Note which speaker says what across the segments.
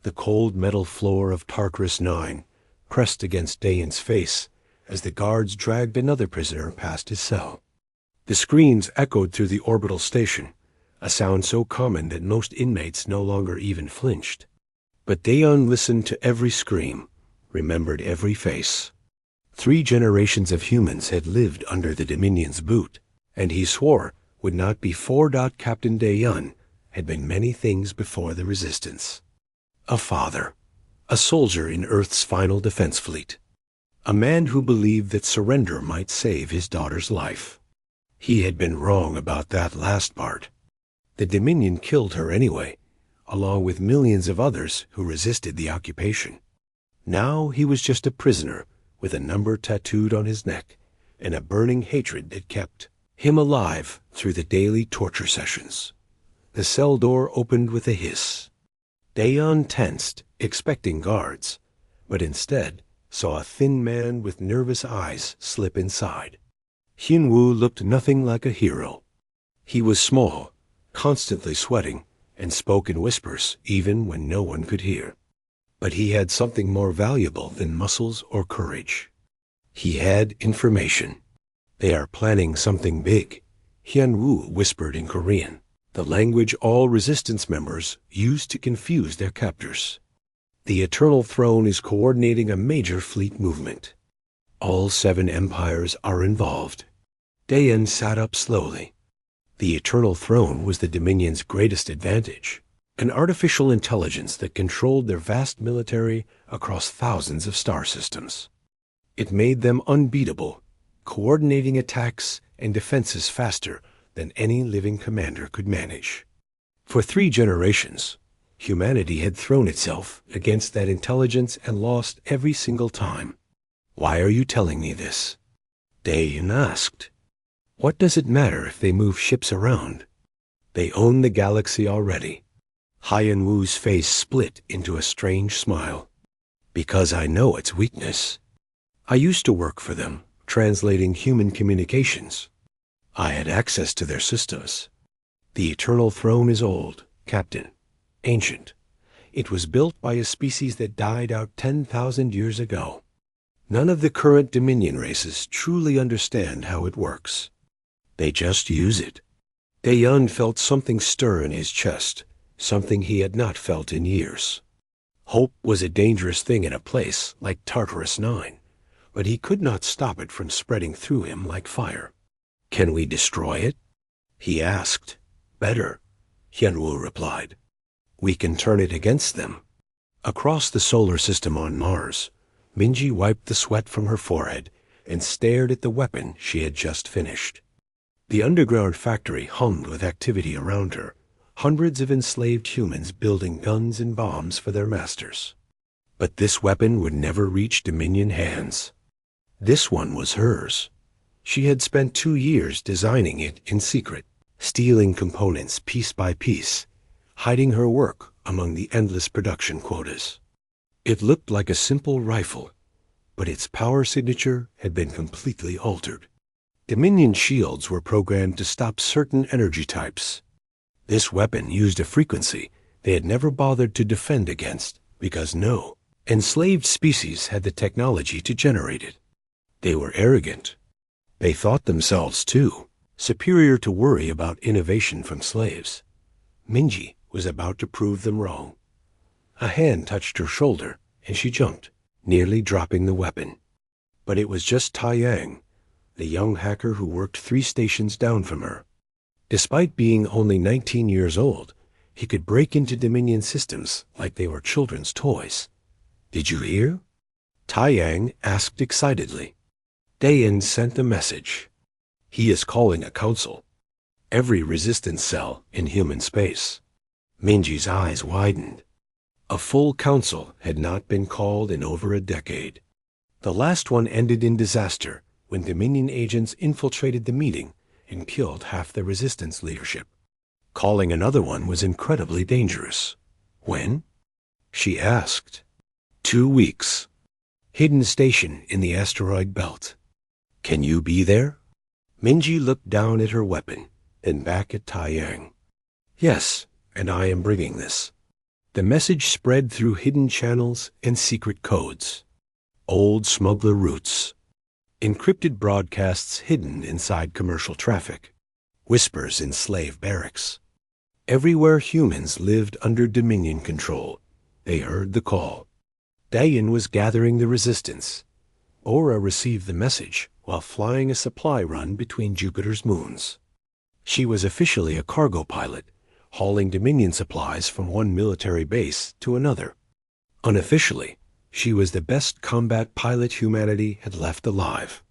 Speaker 1: The cold metal floor of Tartarus 9 pressed against Dayan's face as the guards dragged another prisoner past his cell. The screams echoed through the orbital station, a sound so common that most inmates no longer even flinched. But Dayan listened to every scream, remembered every face. 3 generations of humans had lived under the Dominion's boot, and he swore would not be 4. Captain Dayan had been many things before the Resistance. A father, a soldier in Earth's final defense fleet, a man who believed that surrender might save his daughter's life. He had been wrong about that last part. The Dominion killed her anyway, along with millions of others who resisted the occupation. Now he was just a prisoner with a number tattooed on his neck and a burning hatred that kept him alive through the daily torture sessions. The cell door opened with a hiss. Dayan tensed, expecting guards, but instead saw a thin man with nervous eyes slip inside. Hyun-woo looked nothing like a hero. He was small, constantly sweating, and spoke in whispers even when no one could hear. But he had something more valuable than muscles or courage. He had information. "They are planning something big," Hyun-woo whispered in Korean, the language all resistance members used to confuse their captors. "The Eternal Throne is coordinating a major fleet movement. All 7 empires are involved." Dayan sat up slowly. The Eternal Throne was the Dominion's greatest advantage, an artificial intelligence that controlled their vast military across thousands of star systems. It made them unbeatable, coordinating attacks and defenses faster than any living commander could manage. For 3 generations, humanity had thrown itself against that intelligence and lost every single time. "Why are you telling me this?" Dayan asked. "What does it matter if they move ships around? They own the galaxy already." Hyun-woo's face split into a strange smile. "Because I know its weakness. I used to work for them, translating human communications. I had access to their systems. The Eternal Throne is old, Captain. Ancient. It was built by a species that died out 10,000 years ago. None of the current Dominion races truly understand how it works. They just use it." Dayan felt something stir in his chest, something he had not felt in years. Hope was a dangerous thing in a place like Tartarus 9, but he could not stop it from spreading through him like fire. "Can we destroy it?" he asked. "Better," Hyun-woo replied. "We can turn it against them." Across the solar system on Mars, Minji wiped the sweat from her forehead and stared at the weapon she had just finished. The underground factory hummed with activity around her, hundreds of enslaved humans building guns and bombs for their masters. But this weapon would never reach Dominion hands. This one was hers. She had spent 2 years designing it in secret, stealing components piece by piece, hiding her work among the endless production quotas. It looked like a simple rifle, but its power signature had been completely altered. Dominion shields were programmed to stop certain energy types. This weapon used a frequency they had never bothered to defend against because no enslaved species had the technology to generate it. They were arrogant. They thought themselves, too, superior to worry about innovation from slaves. Minji was about to prove them wrong. A hand touched her shoulder, and she jumped, nearly dropping the weapon. But it was just Taiyang, the young hacker who worked 3 stations down from her. Despite being only 19 years old, he could break into Dominion systems like they were children's toys. "Did you hear?" Taiyang asked excitedly. Dayan sent a message. "He is calling a council. Every resistance cell in human space." Minji's eyes widened. A full council had not been called in over a decade. The last one ended in disaster when Dominion agents infiltrated the meeting and killed half the resistance leadership. Calling another one was incredibly dangerous. "When?" she asked. 2 weeks. Hidden station in the asteroid belt. "Can you be there?" Minji looked down at her weapon, then back at Taiyang. "Yes, and I am bringing this." The message spread through hidden channels and secret codes. Old smuggler routes. Encrypted broadcasts hidden inside commercial traffic. Whispers in slave barracks. Everywhere humans lived under Dominion control, they heard the call. Dayan was gathering the resistance. Ora received the message while flying a supply run between Jupiter's moons. She was officially a cargo pilot, hauling Dominion supplies from one military base to another. Unofficially, she was the best combat pilot humanity had left alive.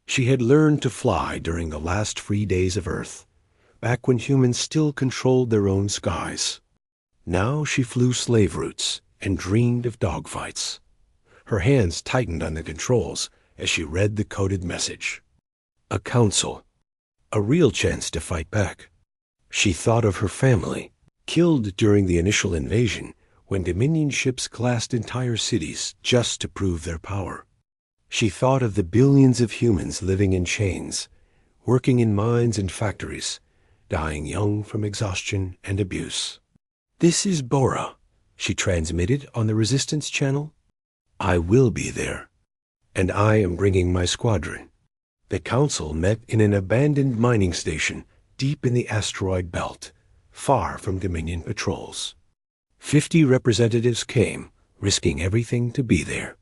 Speaker 1: She had learned to fly during the last free days of Earth, back when humans still controlled their own skies. Now she flew slave routes and dreamed of dogfights. Her hands tightened on the controls as she read the coded message. A council. A real chance to fight back. She thought of her family, killed during the initial invasion when Dominion ships glassed entire cities just to prove their power. She thought of the billions of humans living in chains, working in mines and factories, dying young from exhaustion and abuse. "This is Bora," she transmitted on the resistance channel. "I will be there, and I am bringing my squadron." The council met in an abandoned mining station deep in the asteroid belt, far from Dominion patrols. 50 representatives came, risking everything to be there.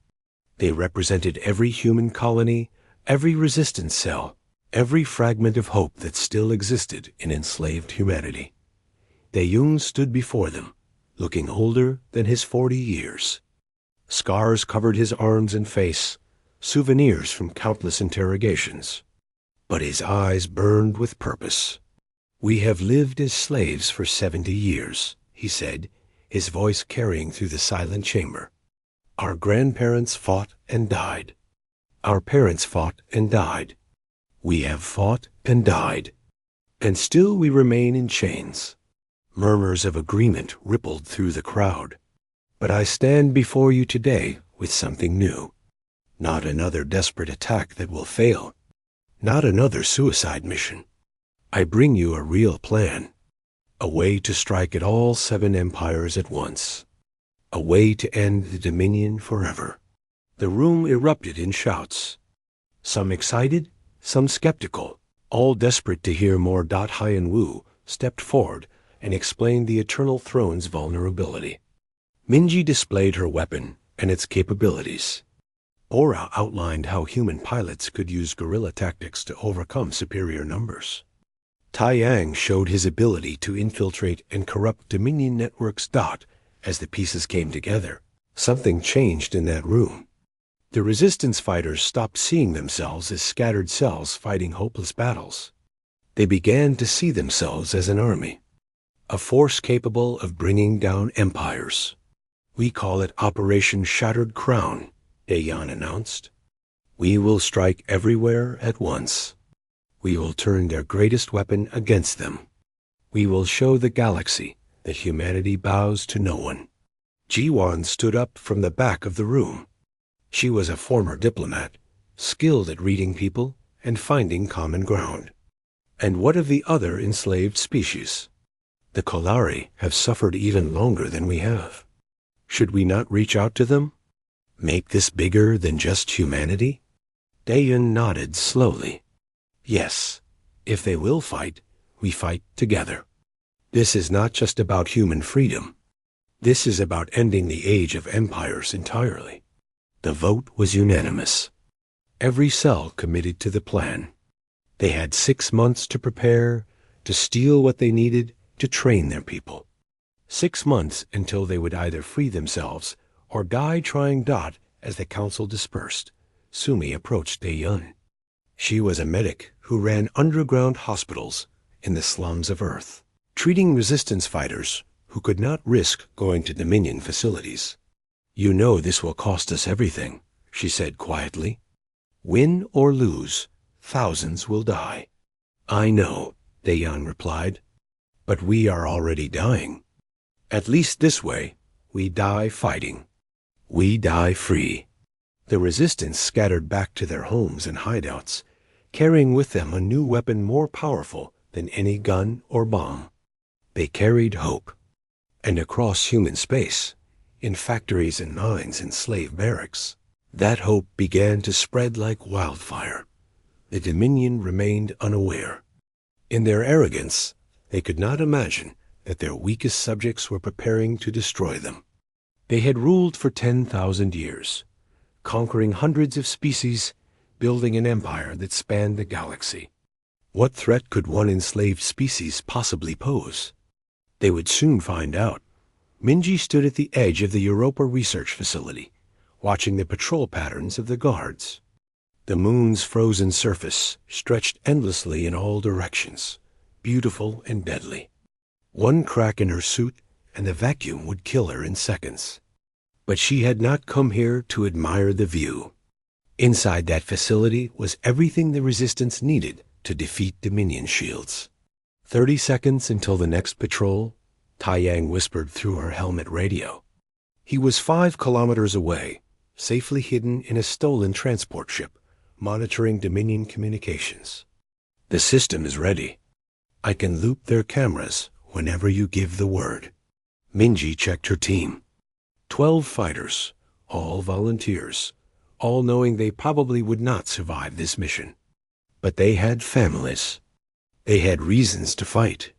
Speaker 1: They represented every human colony, every resistance cell, every fragment of hope that still existed in enslaved humanity. Daeun stood before them, looking older than his 40 years. Scars covered his arms and face, souvenirs from countless interrogations. But his eyes burned with purpose. "We have lived as slaves for 70 years, he said, his voice carrying through the silent chamber. "Our grandparents fought and died. Our parents fought and died. We have fought and died. And still we remain in chains." Murmurs of agreement rippled through the crowd. "But I stand before you today with something new. Not another desperate attack that will fail. Not another suicide mission. I bring you a real plan. A way to strike at all 7 empires at once. A way to end the Dominion forever." The room erupted in shouts. Some excited, some skeptical, all desperate to hear more. Hyen Wu stepped forward and explained the Eternal Throne's vulnerability. Minji displayed her weapon and its capabilities. Ora outlined how human pilots could use guerrilla tactics to overcome superior numbers. Taiyang showed his ability to infiltrate and corrupt Dominion networks. As the pieces came together, something changed in that room. The resistance fighters stopped seeing themselves as scattered cells fighting hopeless battles. They began to see themselves as an army, a force capable of bringing down empires. "We call it Operation Shattered Crown," Dayan announced. "We will strike everywhere at once. We will turn their greatest weapon against them. We will show the galaxy that humanity bows to no one." Jiwan stood up from the back of the room. She was a former diplomat, skilled at reading people and finding common ground. "And what of the other enslaved species? The Kolari have suffered even longer than we have. Should we not reach out to them? Make this bigger than just humanity?" Dayan nodded slowly. "Yes, if they will fight, we fight together. This is not just about human freedom. This is about ending the age of empires entirely." The vote was unanimous. Every cell committed to the plan. They had 6 months to prepare, to steal what they needed, to train their people. 6 months until they would either free themselves or die trying. As the council dispersed, Sumi approached Daeun. She was a medic who ran underground hospitals in the slums of Earth, treating resistance fighters who could not risk going to Dominion facilities. "You know this will cost us everything," she said quietly. "Win or lose, thousands will die." "I know," Dayan replied, "but we are already dying. At least this way, we die fighting. We die free." The resistance scattered back to their homes and hideouts, carrying with them a new weapon more powerful than any gun or bomb. They carried hope. and across human space, in factories and mines and slave barracks. That hope began to spread like wildfire. The Dominion remained unaware. In their arrogance, they could not imagine that their weakest subjects were preparing to destroy them. They had ruled for 10,000 years, conquering hundreds of species, building an empire that spanned the galaxy. What threat could one enslaved species possibly pose? They would soon find out. Minji stood at the edge of the Europa research facility, watching the patrol patterns of the guards. The moon's frozen surface stretched endlessly in all directions, beautiful and deadly. One crack in her suit and the vacuum would kill her in seconds. But she had not come here to admire the view. Inside that facility was everything the Resistance needed to defeat Dominion shields. 30 seconds until the next patrol, Tai Yang whispered through her helmet radio. He was 5 kilometers away, safely hidden in a stolen transport ship, monitoring Dominion communications. The system is ready. I can loop their cameras whenever you give the word. Minji checked her team. 12 fighters, all volunteers, all knowing they probably would not survive this mission. But they had families. They had reasons to fight.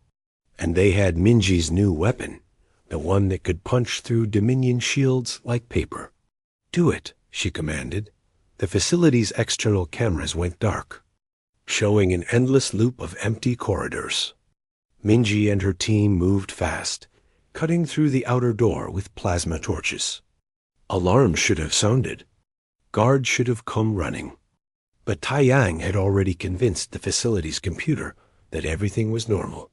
Speaker 1: And they had Minji's new weapon, the one that could punch through Dominion shields like paper. Do it, she commanded. The facility's external cameras went dark, showing an endless loop of empty corridors. Minji and her team moved fast, cutting through the outer door with plasma torches. Alarms should have sounded. Guards should have come running. But Tai Yang had already convinced the facility's computer that everything was normal.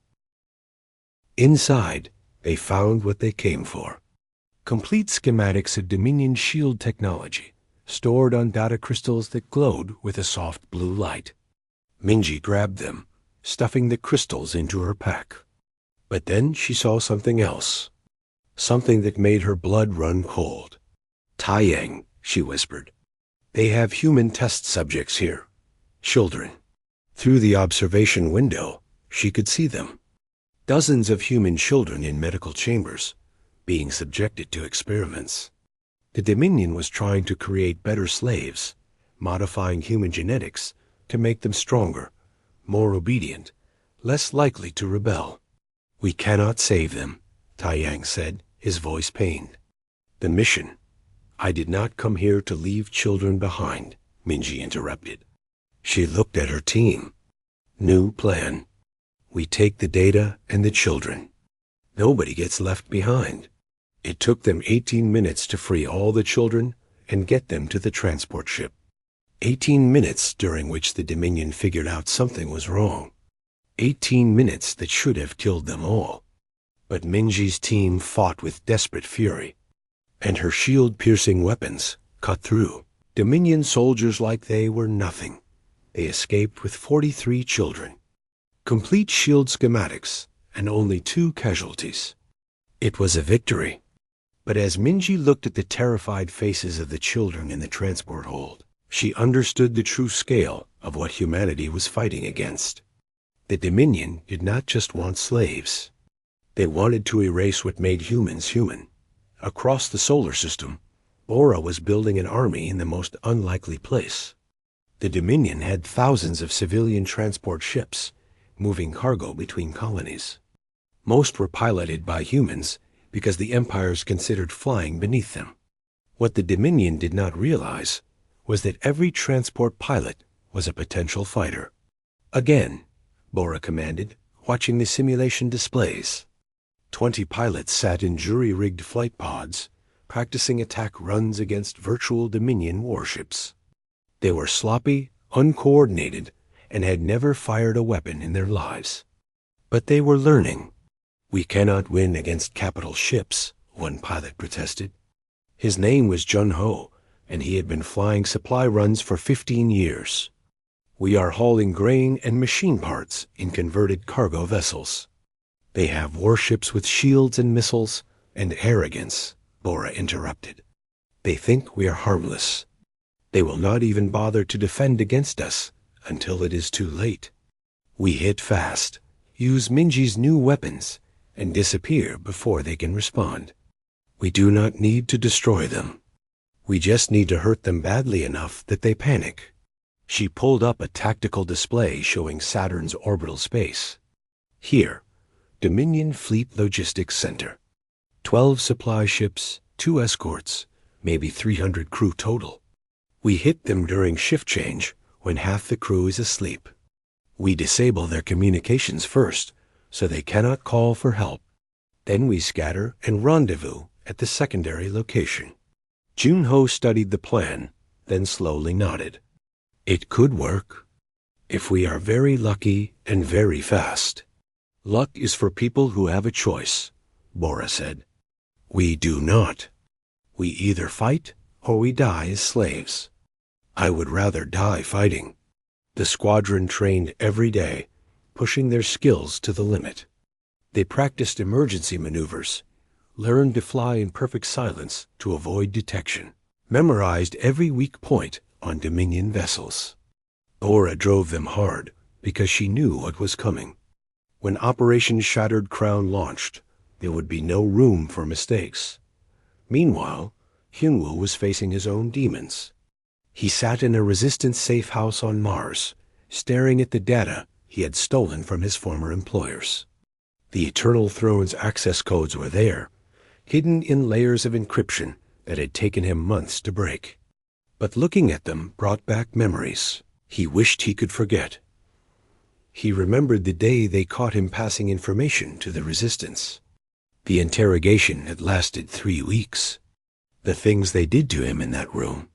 Speaker 1: Inside, they found what they came for. Complete schematics of Dominion shield technology, stored on data crystals that glowed with a soft blue light. Minji grabbed them, stuffing the crystals into her pack. But then she saw something else. Something that made her blood run cold. Tai Yang, she whispered. They have human test subjects here. Children. Through the observation window, she could see them. Dozens of human children in medical chambers, being subjected to experiments. The Dominion was trying to create better slaves, modifying human genetics to make them stronger, more obedient, less likely to rebel. We cannot save them, Tai Yang said, his voice pained. The mission. I did not come here to leave children behind, Minji interrupted. She looked at her team. New plan. We take the data and the children. Nobody gets left behind. It took them 18 minutes to free all the children and get them to the transport ship. 18 minutes during which the Dominion figured out something was wrong. 18 minutes that should have killed them all. But Minji's team fought with desperate fury, and her shield-piercing weapons cut through. Dominion soldiers like they were nothing. They escaped with 43 children. Complete shield schematics, and only 2 casualties. It was a victory. But as Minji looked at the terrified faces of the children in the transport hold, she understood the true scale of what humanity was fighting against. The Dominion did not just want slaves. They wanted to erase what made humans human. Across the solar system, Bora was building an army in the most unlikely place. The Dominion had thousands of civilian transport ships, moving cargo between colonies. Most were piloted by humans because the empires considered flying beneath them. What the Dominion did not realize was that every transport pilot was a potential fighter. Again, Bora commanded, watching the simulation displays. 20 pilots sat in jury-rigged flight pods, practicing attack runs against virtual Dominion warships. They were sloppy, uncoordinated, and had never fired a weapon in their lives. But they were learning. We cannot win against capital ships, one pilot protested. His name was Jun-Ho, and he had been flying supply runs for 15 years. We are hauling grain and machine parts in converted cargo vessels. They have warships with shields and missiles and arrogance, Bora interrupted. They think we are harmless. They will not even bother to defend against us until it is too late. We hit fast, use Minji's new weapons, and disappear before they can respond. We do not need to destroy them. We just need to hurt them badly enough that they panic. She pulled up a tactical display showing Saturn's orbital space. Here, Dominion Fleet Logistics Center. 12 supply ships, 2 escorts, maybe 300 crew total. We hit them during shift change when half the crew is asleep. We disable their communications first, so they cannot call for help. Then we scatter and rendezvous at the secondary location. Junho studied the plan, then slowly nodded. It could work, if we are very lucky and very fast. Luck is for people who have a choice, Bora said. We do not. We either fight or we die as slaves. I would rather die fighting. The squadron trained every day, pushing their skills to the limit. They practiced emergency maneuvers, learned to fly in perfect silence to avoid detection, memorized every weak point on Dominion vessels. Bora drove them hard because she knew what was coming. When Operation Shattered Crown launched, there would be no room for mistakes. Meanwhile, Hyunwoo was facing his own demons. He sat in a resistance safe house on Mars, staring at the data he had stolen from his former employers. The Eternal Throne's access codes were there, hidden in layers of encryption that had taken him months to break. But looking at them brought back memories he wished he could forget. He remembered the day they caught him passing information to the Resistance. The interrogation had lasted 3 weeks. The things they did to him in that room.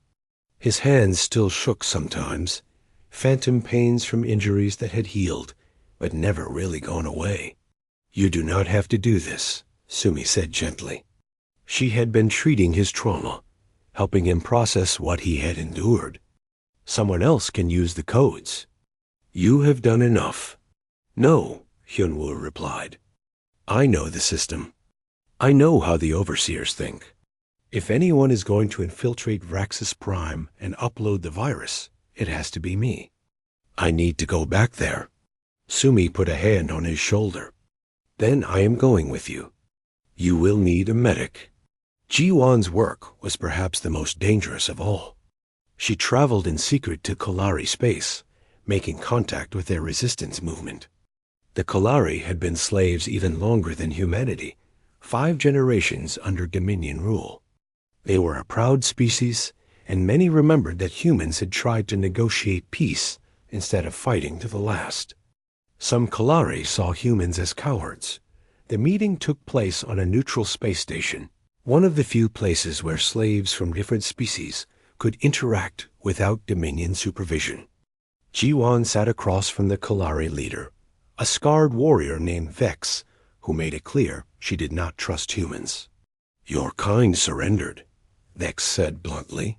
Speaker 1: His hands still shook sometimes, phantom pains from injuries that had healed, but never really gone away. You do not have to do this, Sumi said gently. She had been treating his trauma, helping him process what he had endured. Someone else can use the codes. You have done enough. No, Hyunwoo replied. I know the system. I know how the overseers think. If anyone is going to infiltrate Raxus Prime and upload the virus, it has to be me. I need to go back there. Sumi put a hand on his shoulder. Then I am going with you. You will need a medic. Ji-won's work was perhaps the most dangerous of all. She traveled in secret to Kalari space, making contact with their resistance movement. The Kalari had been slaves even longer than humanity, 5 generations under Dominion rule. They were a proud species, and many remembered that humans had tried to negotiate peace instead of fighting to the last. Some Kalari saw humans as cowards. The meeting took place on a neutral space station, one of the few places where slaves from different species could interact without Dominion supervision. Ji-won sat across from the Kalari leader, a scarred warrior named Vex, who made it clear she did not trust humans. Your kind surrendered, Vex said bluntly.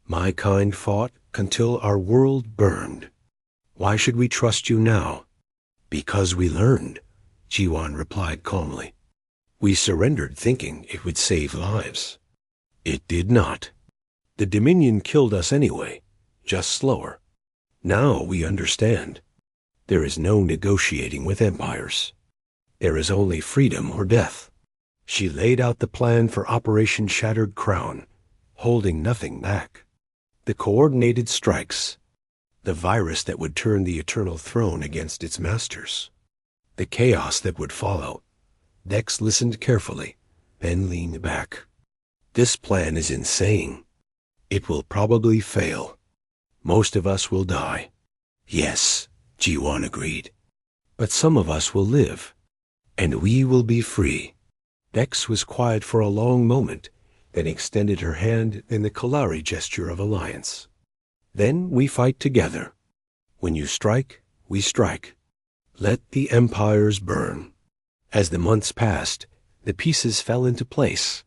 Speaker 1: My kind fought until our world burned. Why should we trust you now? Because we learned, Ji-won replied calmly. We surrendered thinking it would save lives. It did not. The Dominion killed us anyway, just slower. Now we understand. There is no negotiating with empires. There is only freedom or death. She laid out the plan for Operation Shattered Crown, holding nothing back. The coordinated strikes. The virus that would turn the Eternal Throne against its masters. The chaos that would follow. Dex listened carefully, then leaned back. This plan is insane. It will probably fail. Most of us will die. Yes, Ji-won agreed. But some of us will live, and we will be free. Dex was quiet for a long moment, then extended her hand in the Kalari gesture of alliance. Then we fight together. When you strike, we strike. Let the empires burn. As the months passed, the pieces fell into place.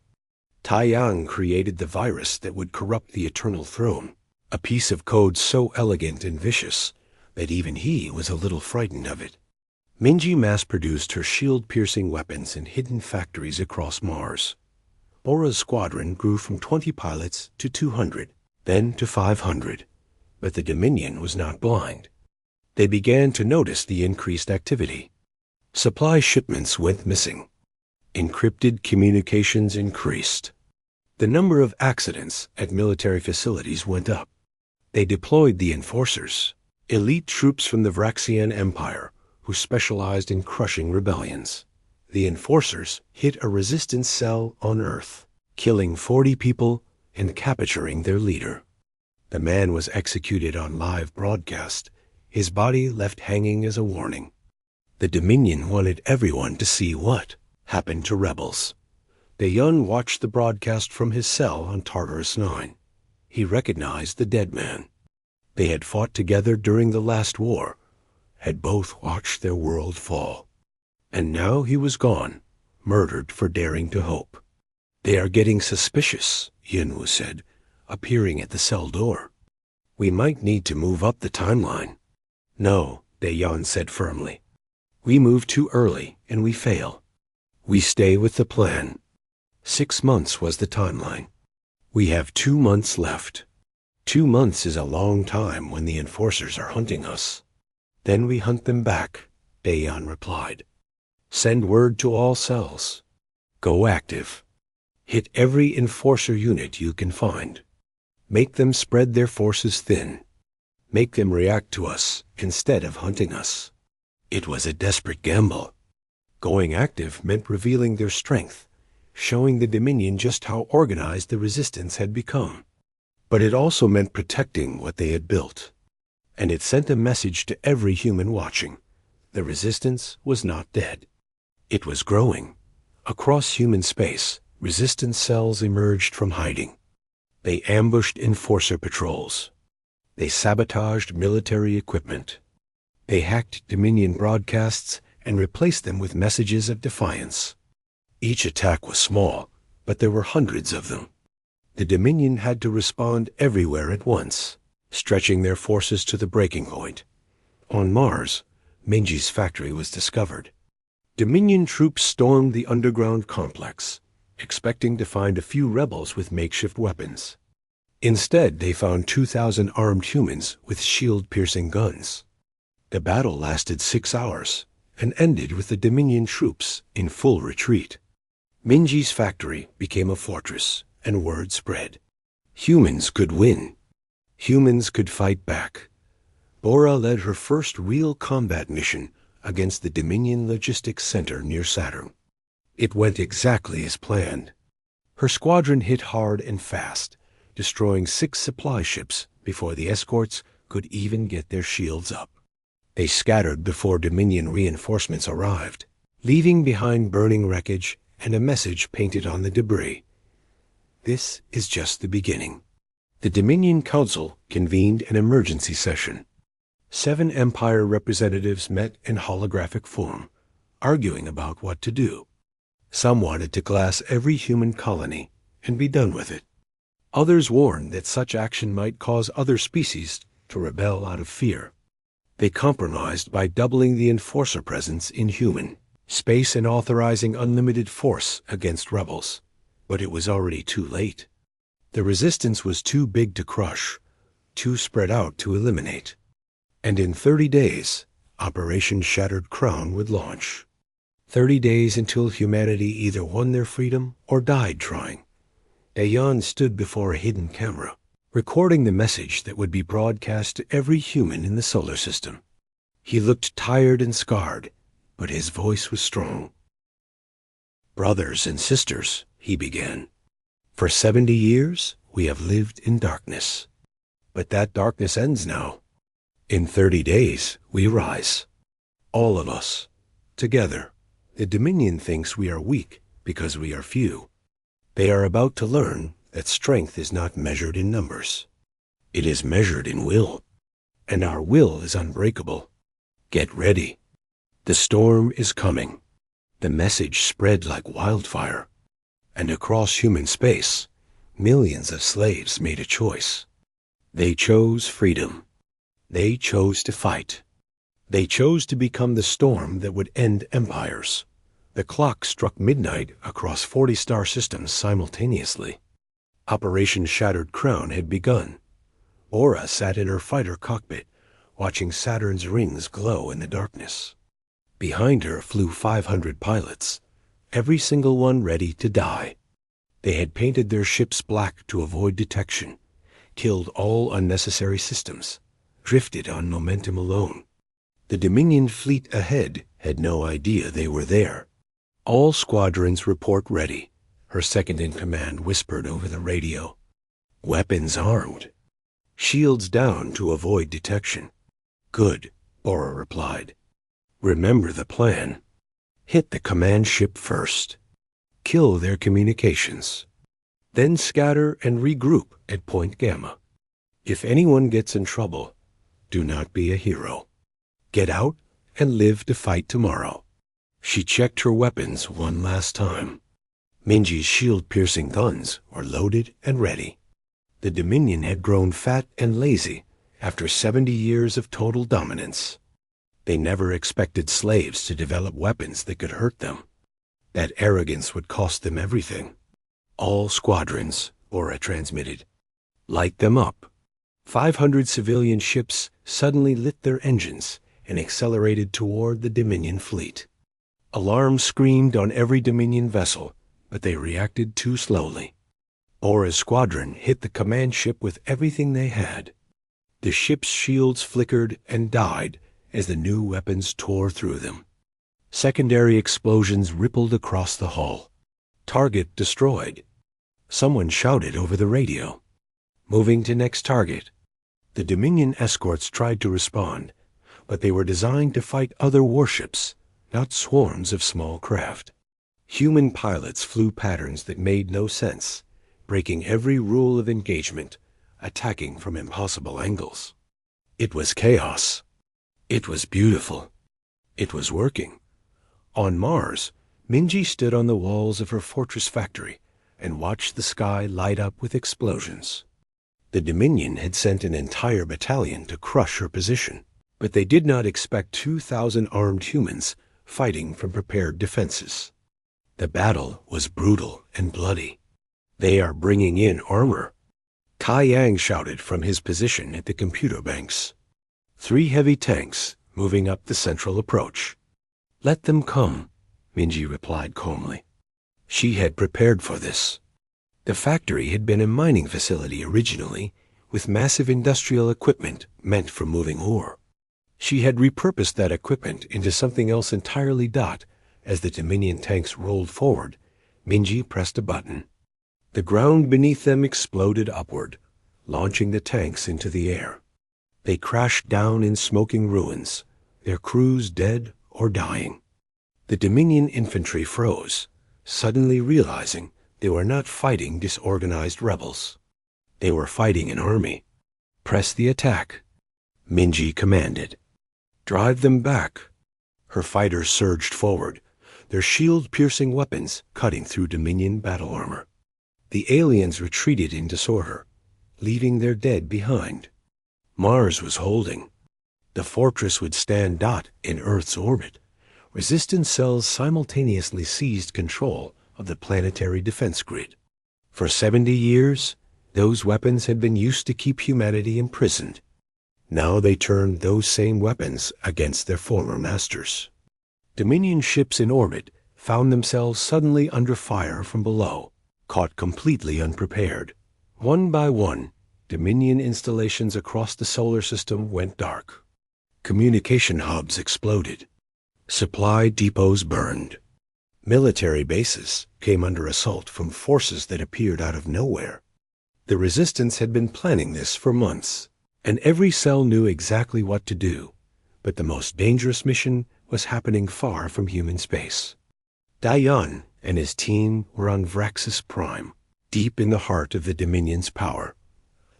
Speaker 1: Taiyang created the virus that would corrupt the Eternal Throne, a piece of code so elegant and vicious that even he was a little frightened of it. Minji mass-produced her shield-piercing weapons in hidden factories across Mars. Bora's squadron grew from 20 pilots to 200, then to 500. But the Dominion was not blind. They began to notice the increased activity. Supply shipments went missing. Encrypted communications increased. The number of accidents at military facilities went up. They deployed the enforcers, elite troops from the Vraxian Empire, who specialized in crushing rebellions. The enforcers hit a resistance cell on Earth, killing 40 people and capturing their leader. The man was executed on live broadcast, his body left hanging as a warning. The Dominion wanted everyone to see what happened to rebels. Daeon watched the broadcast from his cell on Tartarus 9. He recognized the dead man. They had fought together during the last war, had both watched their world fall. And now he was gone, murdered for daring to hope. "They are getting suspicious," Yinwu said, appearing at the cell door. "We might need to move up the timeline." "No," Daeon said firmly. "We move too early and we fail. We stay with the plan." 6 months was the timeline. "We have 2 months left. 2 months is a long time when the enforcers are hunting us." "Then we hunt them back," Daeon replied. "Send word to all cells. Go active. Hit every enforcer unit you can find. Make them spread their forces thin. Make them react to us instead of hunting us." It was a desperate gamble. Going active meant revealing their strength, showing the Dominion just how organized the resistance had become. But it also meant protecting what they had built. And it sent a message to every human watching. The resistance was not dead. It was growing. Across human space, resistance cells emerged from hiding. They ambushed enforcer patrols. They sabotaged military equipment. They hacked Dominion broadcasts and replaced them with messages of defiance. Each attack was small, but there were hundreds of them. The Dominion had to respond everywhere at once, stretching their forces to the breaking point. On Mars, Minji's factory was discovered. Dominion troops stormed the underground complex, expecting to find a few rebels with makeshift weapons. Instead, they found 2,000 armed humans with shield-piercing guns. The battle lasted 6 hours and ended with the Dominion troops in full retreat. Minji's factory became a fortress, and word spread. Humans could win. Humans could fight back. Bora led her first real combat mission against the Dominion Logistics Center near Saturn. It went exactly as planned. Her squadron hit hard and fast, destroying 6 supply ships before the escorts could even get their shields up. They scattered before Dominion reinforcements arrived, leaving behind burning wreckage and a message painted on the debris. This is just the beginning. The Dominion Council convened an emergency session. 7 Empire representatives met in holographic form, arguing about what to do. Some wanted to glass every human colony and be done with it. Others warned that such action might cause other species to rebel out of fear. They compromised by doubling the enforcer presence in human space and authorizing unlimited force against rebels. But it was already too late. The resistance was too big to crush, too spread out to eliminate. And in 30 days, Operation Shattered Crown would launch. 30 days until humanity either won their freedom or died trying. Daeon stood before a hidden camera, recording the message that would be broadcast to every human in the solar system. He looked tired and scarred, but his voice was strong. "Brothers and sisters," he began, "for 70 years we have lived in darkness. But that darkness ends now. In 30 days we rise. All of us, together. The Dominion thinks we are weak because we are few. They are about to learn that strength is not measured in numbers. It is measured in will. And our will is unbreakable. Get ready. The storm is coming." The message spread like wildfire. And across human space, millions of slaves made a choice. They chose freedom. They chose to fight. They chose to become the storm that would end empires. The clock struck midnight across 40 star systems simultaneously. Operation Shattered Crown had begun. Aura sat in her fighter cockpit, watching Saturn's rings glow in the darkness. Behind her flew 500 pilots, every single one ready to die. They had painted their ships black to avoid detection, killed all unnecessary systems, drifted on momentum alone. The Dominion fleet ahead had no idea they were there. "All squadrons report ready," her second-in-command whispered over the radio. "Weapons armed. Shields down to avoid detection." "Good," Bora replied. "Remember the plan. Hit the command ship first. Kill their communications. Then scatter and regroup at Point Gamma. If anyone gets in trouble, do not be a hero. Get out and live to fight tomorrow." She checked her weapons one last time. Minji's shield-piercing guns were loaded and ready. The Dominion had grown fat and lazy after 70 years of total dominance. They never expected slaves to develop weapons that could hurt them. That arrogance would cost them everything. "All squadrons," Bora transmitted. "Light them up." 500 civilian ships suddenly lit their engines and accelerated toward the Dominion fleet. Alarms screamed on every Dominion vessel, but they reacted too slowly. Bora's squadron hit the command ship with everything they had. The ship's shields flickered and died as the new weapons tore through them. Secondary explosions rippled across the hull. Target destroyed. Someone shouted over the radio. "Moving to next target." The Dominion escorts tried to respond, but they were designed to fight other warships, not swarms of small craft. Human pilots flew patterns that made no sense, breaking every rule of engagement, attacking from impossible angles. It was chaos. It was beautiful. It was working. On Mars, Minji stood on the walls of her fortress factory and watched the sky light up with explosions. The Dominion had sent an entire battalion to crush her position, but they did not expect 2,000 armed humans fighting from prepared defenses. The battle was brutal and bloody. "They are bringing in armor," Kai Yang shouted from his position at the computer banks. 3 heavy tanks moving up the central approach. "Let them come," Minji replied calmly. She had prepared for this. The factory had been a mining facility originally, with massive industrial equipment meant for moving ore. She had repurposed that equipment into something else entirely. As the Dominion tanks rolled forward, Minji pressed a button. The ground beneath them exploded upward, launching the tanks into the air. They crashed down in smoking ruins, their crews dead or dying. The Dominion infantry froze, suddenly realizing they were not fighting disorganized rebels. They were fighting an army. "Press the attack," Minji commanded. "Drive them back." Her fighters surged forward, their shield-piercing weapons cutting through Dominion battle armor. The aliens retreated in disorder, leaving their dead behind. Mars was holding. The fortress would stand in Earth's orbit. Resistance cells simultaneously seized control of the planetary defense grid. For 70 years, those weapons had been used to keep humanity imprisoned. Now they turned those same weapons against their former masters. Dominion ships in orbit found themselves suddenly under fire from below, caught completely unprepared. One by one, Dominion installations across the solar system went dark. Communication hubs exploded. Supply depots burned. Military bases came under assault from forces that appeared out of nowhere. The Resistance had been planning this for months, and every cell knew exactly what to do, but the most dangerous mission was happening far from human space. Dayan and his team were on Vraxis Prime, deep in the heart of the Dominion's power.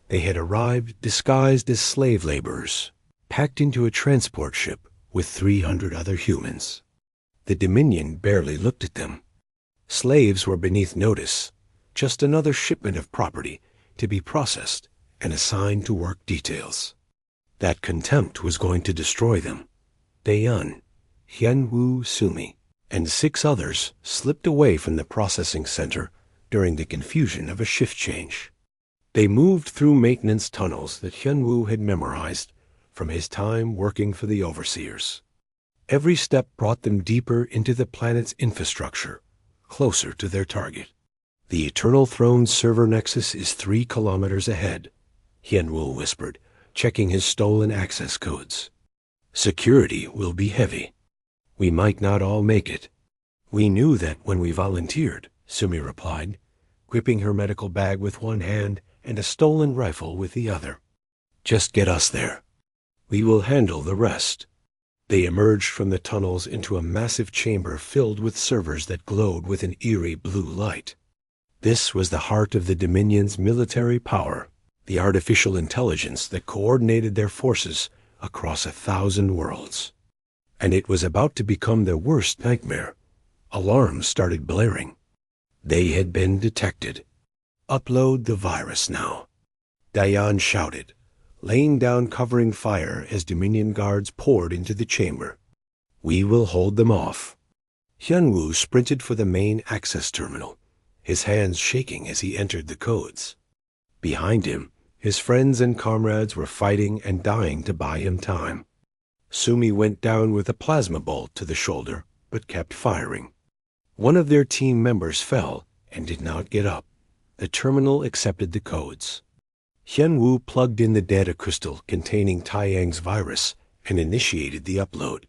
Speaker 1: They had arrived disguised as slave laborers, packed into a transport ship with 300 other humans. The Dominion barely looked at them. Slaves were beneath notice, just another shipment of property to be processed and assigned to work details. That contempt was going to destroy them. Dayan, Hyunwoo Sumi, and 6 others slipped away from the processing center during the confusion of a shift change. They moved through maintenance tunnels that Hyunwoo had memorized from his time working for the overseers. Every step brought them deeper into the planet's infrastructure, closer to their target. The Eternal Throne's server nexus is 3 kilometers ahead, Hienwu whispered, checking his stolen access codes. Security will be heavy. We might not all make it. We knew that when we volunteered, Sumi replied, gripping her medical bag with one hand and a stolen rifle with the other. Just get us there. We will handle the rest. They emerged from the tunnels into a massive chamber filled with servers that glowed with an eerie blue light. This was the heart of the Dominion's military power, the artificial intelligence that coordinated their forces across 1,000 worlds. And it was about to become their worst nightmare. Alarms started blaring. They had been detected. Upload the virus now, Diane shouted, laying down covering fire as Dominion guards poured into the chamber. We will hold them off. Hyunwoo sprinted for the main access terminal, his hands shaking as he entered the codes. Behind him, his friends and comrades were fighting and dying to buy him time. Sumi went down with a plasma bolt to the shoulder, but kept firing. One of their team members fell and did not get up. The terminal accepted the codes. Hyunwoo plugged in the data crystal containing Taiyang's virus and initiated the upload.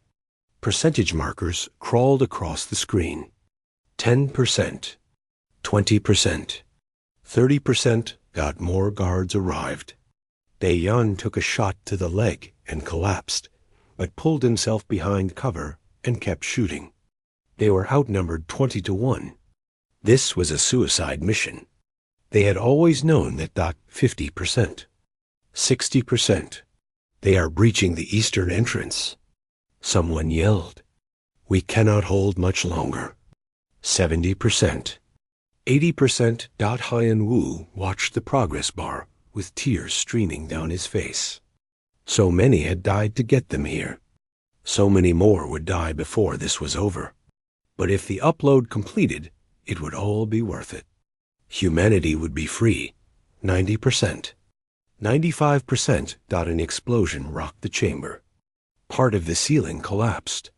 Speaker 1: Percentage markers crawled across the screen. 10%, 20%, 30%. More guards arrived. Daeyeon took a shot to the leg and collapsed, but pulled himself behind cover and kept shooting. They were outnumbered 20-1. This was a suicide mission. They had always known that 50%, 60%. They are breaching the eastern entrance. Someone yelled. We cannot hold much longer. 70%. 80%. Hyun-woo watched the progress bar with tears streaming down his face. So many had died to get them here. So many more would die before this was over. But if the upload completed, it would all be worth it. Humanity would be free. 90%. 95%. An explosion rocked the chamber. Part of the ceiling collapsed.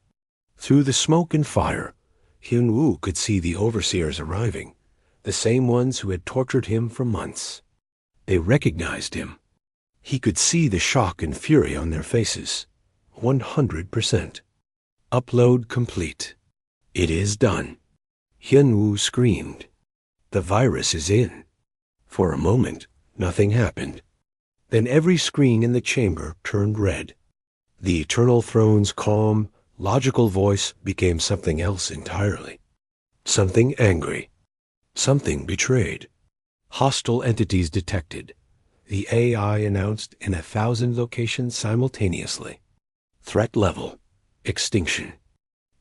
Speaker 1: Through the smoke and fire, Hyun-woo could see the overseers arriving, the same ones who had tortured him for months. They recognized him. He could see the shock and fury on their faces. 100%. Upload complete. It is done. Hyun-woo screamed. The virus is in. For a moment, nothing happened. Then every screen in the chamber turned red. The Eternal Throne's calm, logical voice became something else entirely. Something angry. Something betrayed. Hostile entities detected. The AI announced in 1,000 locations simultaneously. Threat level. Extinction.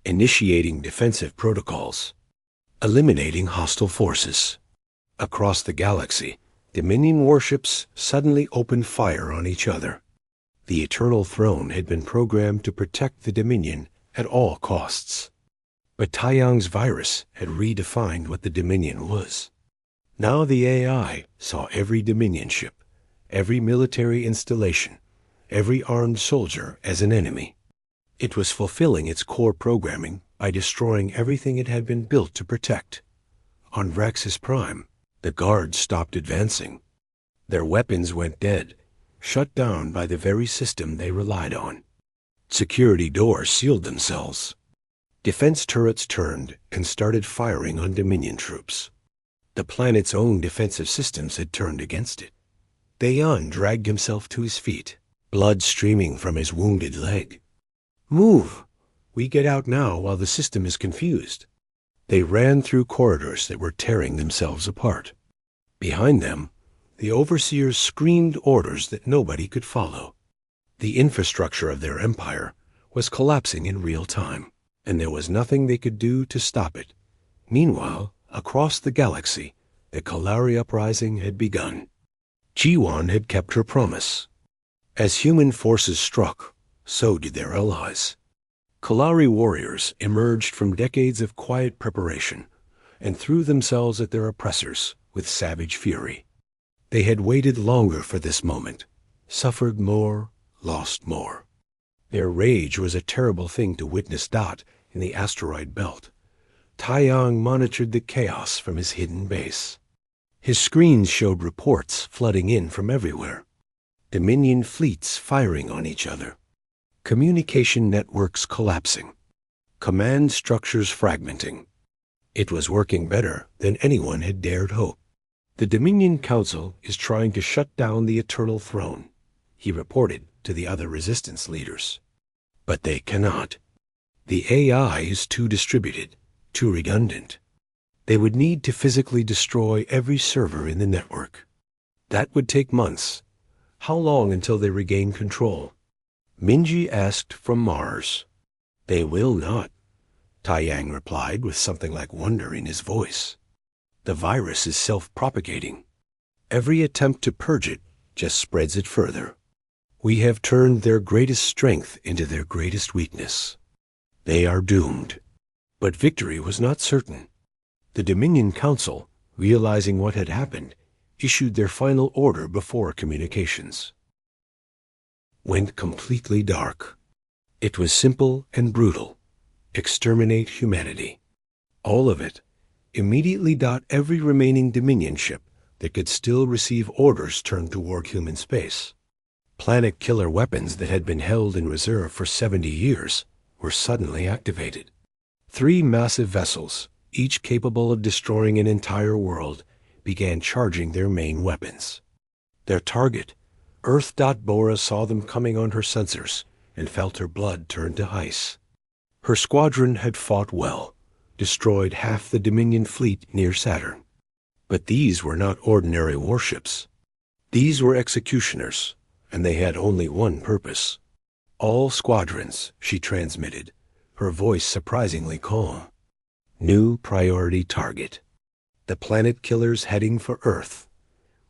Speaker 1: Initiating defensive protocols. Eliminating hostile forces. Across the galaxy, Dominion warships suddenly opened fire on each other. The Eternal Throne had been programmed to protect the Dominion at all costs. But Taiyang's virus had redefined what the Dominion was. Now the AI saw every Dominion ship, every military installation, every armed soldier as an enemy. It was fulfilling its core programming by destroying everything it had been built to protect. On Vraxis Prime, the guards stopped advancing. Their weapons went dead, shut down by the very system they relied on. Security doors sealed themselves. Defense turrets turned and started firing on Dominion troops. The planet's own defensive systems had turned against it. Daeyeon dragged himself to his feet, blood streaming from his wounded leg. Move! We get out now while the system is confused. They ran through corridors that were tearing themselves apart. Behind them, the overseers screamed orders that nobody could follow. The infrastructure of their empire was collapsing in real time, and there was nothing they could do to stop it. Meanwhile, across the galaxy, the Kalari uprising had begun. Jiwon had kept her promise. As human forces struck, so did their allies. Kalari warriors emerged from decades of quiet preparation and threw themselves at their oppressors with savage fury. They had waited longer for this moment, suffered more, lost more. Their rage was a terrible thing to witness. In the asteroid belt, Taiyang monitored the chaos from his hidden base. His screens showed reports flooding in from everywhere. Dominion fleets firing on each other. Communication networks collapsing. Command structures fragmenting. It was working better than anyone had dared hope. "The Dominion Council is trying to shut down the Eternal Throne," he reported to the other resistance leaders. "But they cannot. The AI is too distributed, too redundant. They would need to physically destroy every server in the network. That would take months. How long until they regain control?" Minji asked from Mars. "They will not," Taiyang replied with something like wonder in his voice. "The virus is self-propagating. Every attempt to purge it just spreads it further. We have turned their greatest strength into their greatest weakness. They are doomed." But victory was not certain. The Dominion Council, realizing what had happened, issued their final order before communications went completely dark. It was simple and brutal. Exterminate humanity. All of it. Immediately. Every remaining Dominion ship that could still receive orders turned toward human space. Planet killer weapons that had been held in reserve for 70 years were suddenly activated. 3 massive vessels, each capable of destroying an entire world, began charging their main weapons. Their target, Earth. Bora saw them coming on her sensors and felt her blood turn to ice. Her squadron had fought well, destroyed half the Dominion fleet near Saturn. But these were not ordinary warships. These were executioners, and they had only one purpose. "All squadrons," she transmitted, her voice surprisingly calm. "New priority target. The planet killers heading for Earth.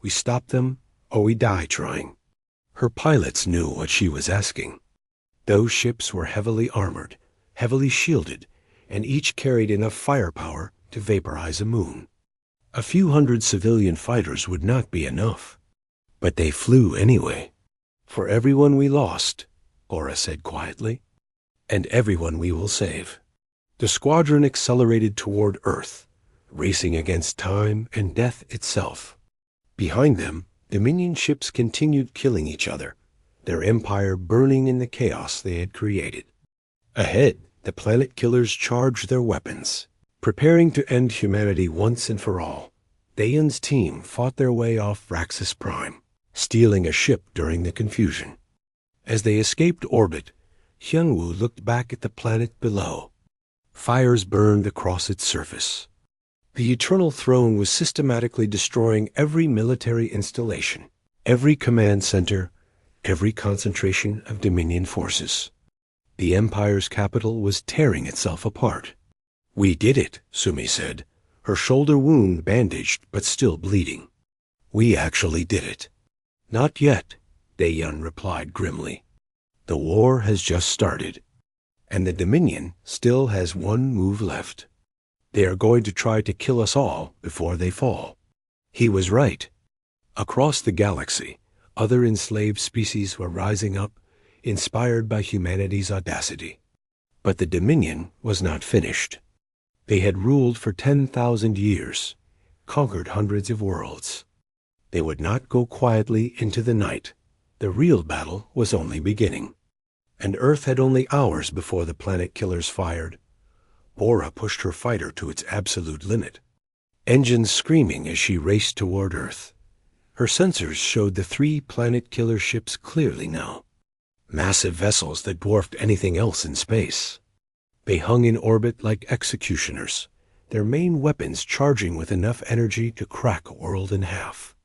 Speaker 1: We stop them, or we die trying." Her pilots knew what she was asking. Those ships were heavily armored, heavily shielded, and each carried enough firepower to vaporize a moon. A few hundred civilian fighters would not be enough. But they flew anyway. "For everyone we lost," Aura said quietly, "and everyone we will save." The squadron accelerated toward Earth, racing against time and death itself. Behind them, Dominion ships continued killing each other, their empire burning in the chaos they had created. Ahead, the planet killers charged their weapons, preparing to end humanity once and for all. Dayan's team fought their way off Raxus Prime, stealing a ship during the confusion. As they escaped orbit, Hyungwoo looked back at the planet below. Fires burned across its surface. The Eternal Throne was systematically destroying every military installation, every command center, every concentration of Dominion forces. The Empire's capital was tearing itself apart. "We did it," Sumi said, her shoulder wound bandaged but still bleeding. "We actually did it." "Not yet," Dayan replied grimly. "The war has just started, and the Dominion still has one move left. They are going to try to kill us all before they fall." He was right. Across the galaxy, other enslaved species were rising up, inspired by humanity's audacity. But the Dominion was not finished. They had ruled for 10,000 years, conquered hundreds of worlds. They would not go quietly into the night. The real battle was only beginning. And Earth had only hours before the planet killers fired. Bora pushed her fighter to its absolute limit, engines screaming as she raced toward Earth. Her sensors showed the 3 planet killer ships clearly now. Massive vessels that dwarfed anything else in space. They hung in orbit like executioners, their main weapons charging with enough energy to crack a world in half.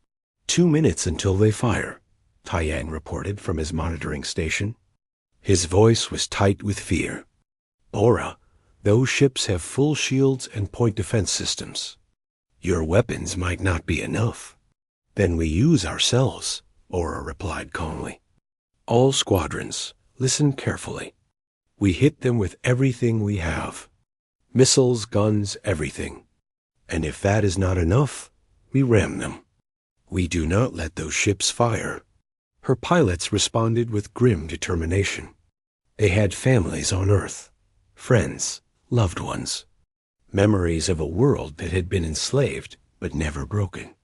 Speaker 1: 2 minutes until they fire, Taiyang reported from his monitoring station. His voice was tight with fear. "Bora, those ships have full shields and point defense systems. Your weapons might not be enough." "Then we use ourselves," Aura replied calmly. "All squadrons, listen carefully. We hit them with everything we have. Missiles, guns, everything. And if that is not enough, we ram them. We do not let those ships fire." Her pilots responded with grim determination. They had families on Earth, friends, loved ones, memories of a world that had been enslaved but never broken.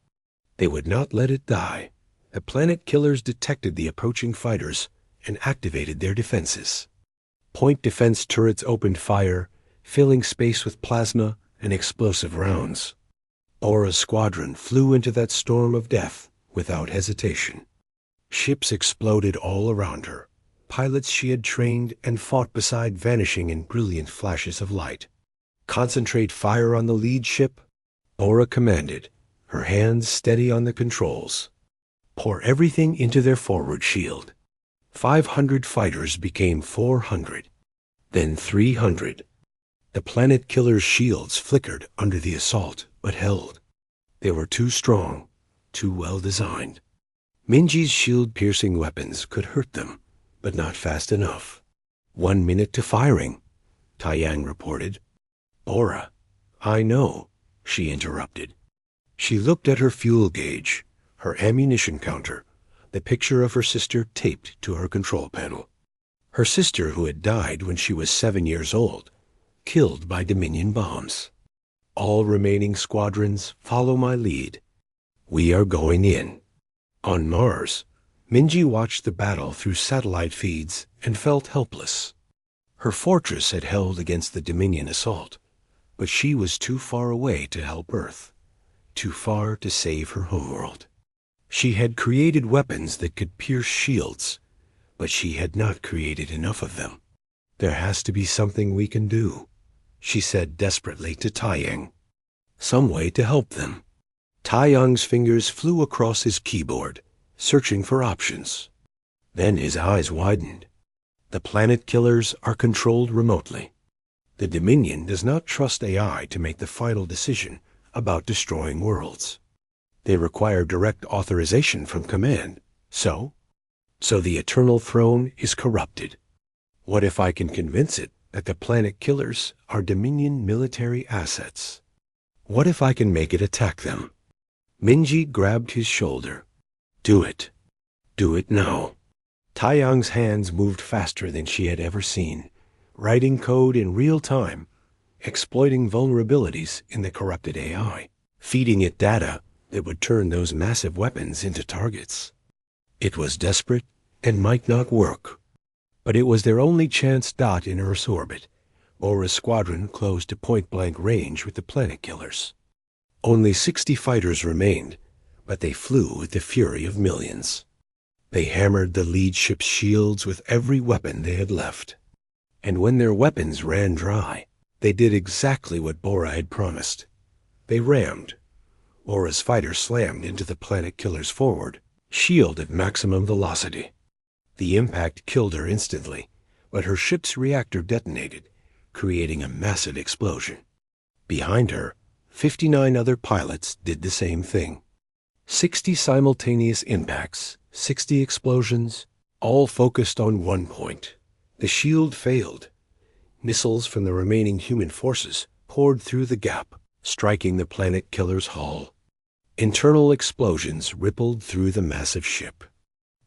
Speaker 1: They would not let it die. The planet killers detected the approaching fighters and activated their defenses. Point defense turrets opened fire, filling space with plasma and explosive rounds. Bora's squadron flew into that storm of death without hesitation. Ships exploded all around her. Pilots she had trained and fought beside vanishing in brilliant flashes of light. Concentrate fire on the lead ship, Bora commanded, her hands steady on the controls. Pour everything into their forward shield. 500 fighters became 400, then 300. The planet killer's shields flickered under the assault, but held. They were too strong, too well designed. Minji's shield-piercing weapons could hurt them, but not fast enough. 1 minute to firing, Taiyang reported. Bora, I know, she interrupted. She looked at her fuel gauge, her ammunition counter, the picture of her sister taped to her control panel. Her sister who had died when she was 7 years old, killed by Dominion bombs. All remaining squadrons follow my lead. We are going in. On Mars, Minji watched the battle through satellite feeds and felt helpless. Her fortress had held against the Dominion assault, but she was too far away to help Earth, too far to save her homeworld. She had created weapons that could pierce shields, but she had not created enough of them. There has to be something we can do, she said desperately to Taiyang. Some way to help them. Taiyang's fingers flew across his keyboard, searching for options. Then his eyes widened. The planet killers are controlled remotely. The Dominion does not trust AI to make the final decision about destroying worlds. They require direct authorization from command. So the Eternal Throne is corrupted. What if I can convince it that the planet killers are Dominion military assets? What if I can make it attack them? Minji grabbed his shoulder. Do it. Do it now. Taiyang's hands moved faster than she had ever seen, writing code in real time, exploiting vulnerabilities in the corrupted AI, feeding it data that would turn those massive weapons into targets. It was desperate and might not work, but it was their only chance dot in Earth's orbit. Bora's squadron closed to point-blank range with the planet killers. Only 60 fighters remained, but they flew with the fury of millions. They hammered the lead ship's shields with every weapon they had left. And when their weapons ran dry, they did exactly what Bora had promised. They rammed. Bora's fighter slammed into the planet killer's forward shield at maximum velocity. The impact killed her instantly, but her ship's reactor detonated, creating a massive explosion. Behind her, 59 other pilots did the same thing. 60 simultaneous impacts, 60 explosions, all focused on one point. The shield failed. Missiles from the remaining human forces poured through the gap, striking the planet killer's hull. Internal explosions rippled through the massive ship.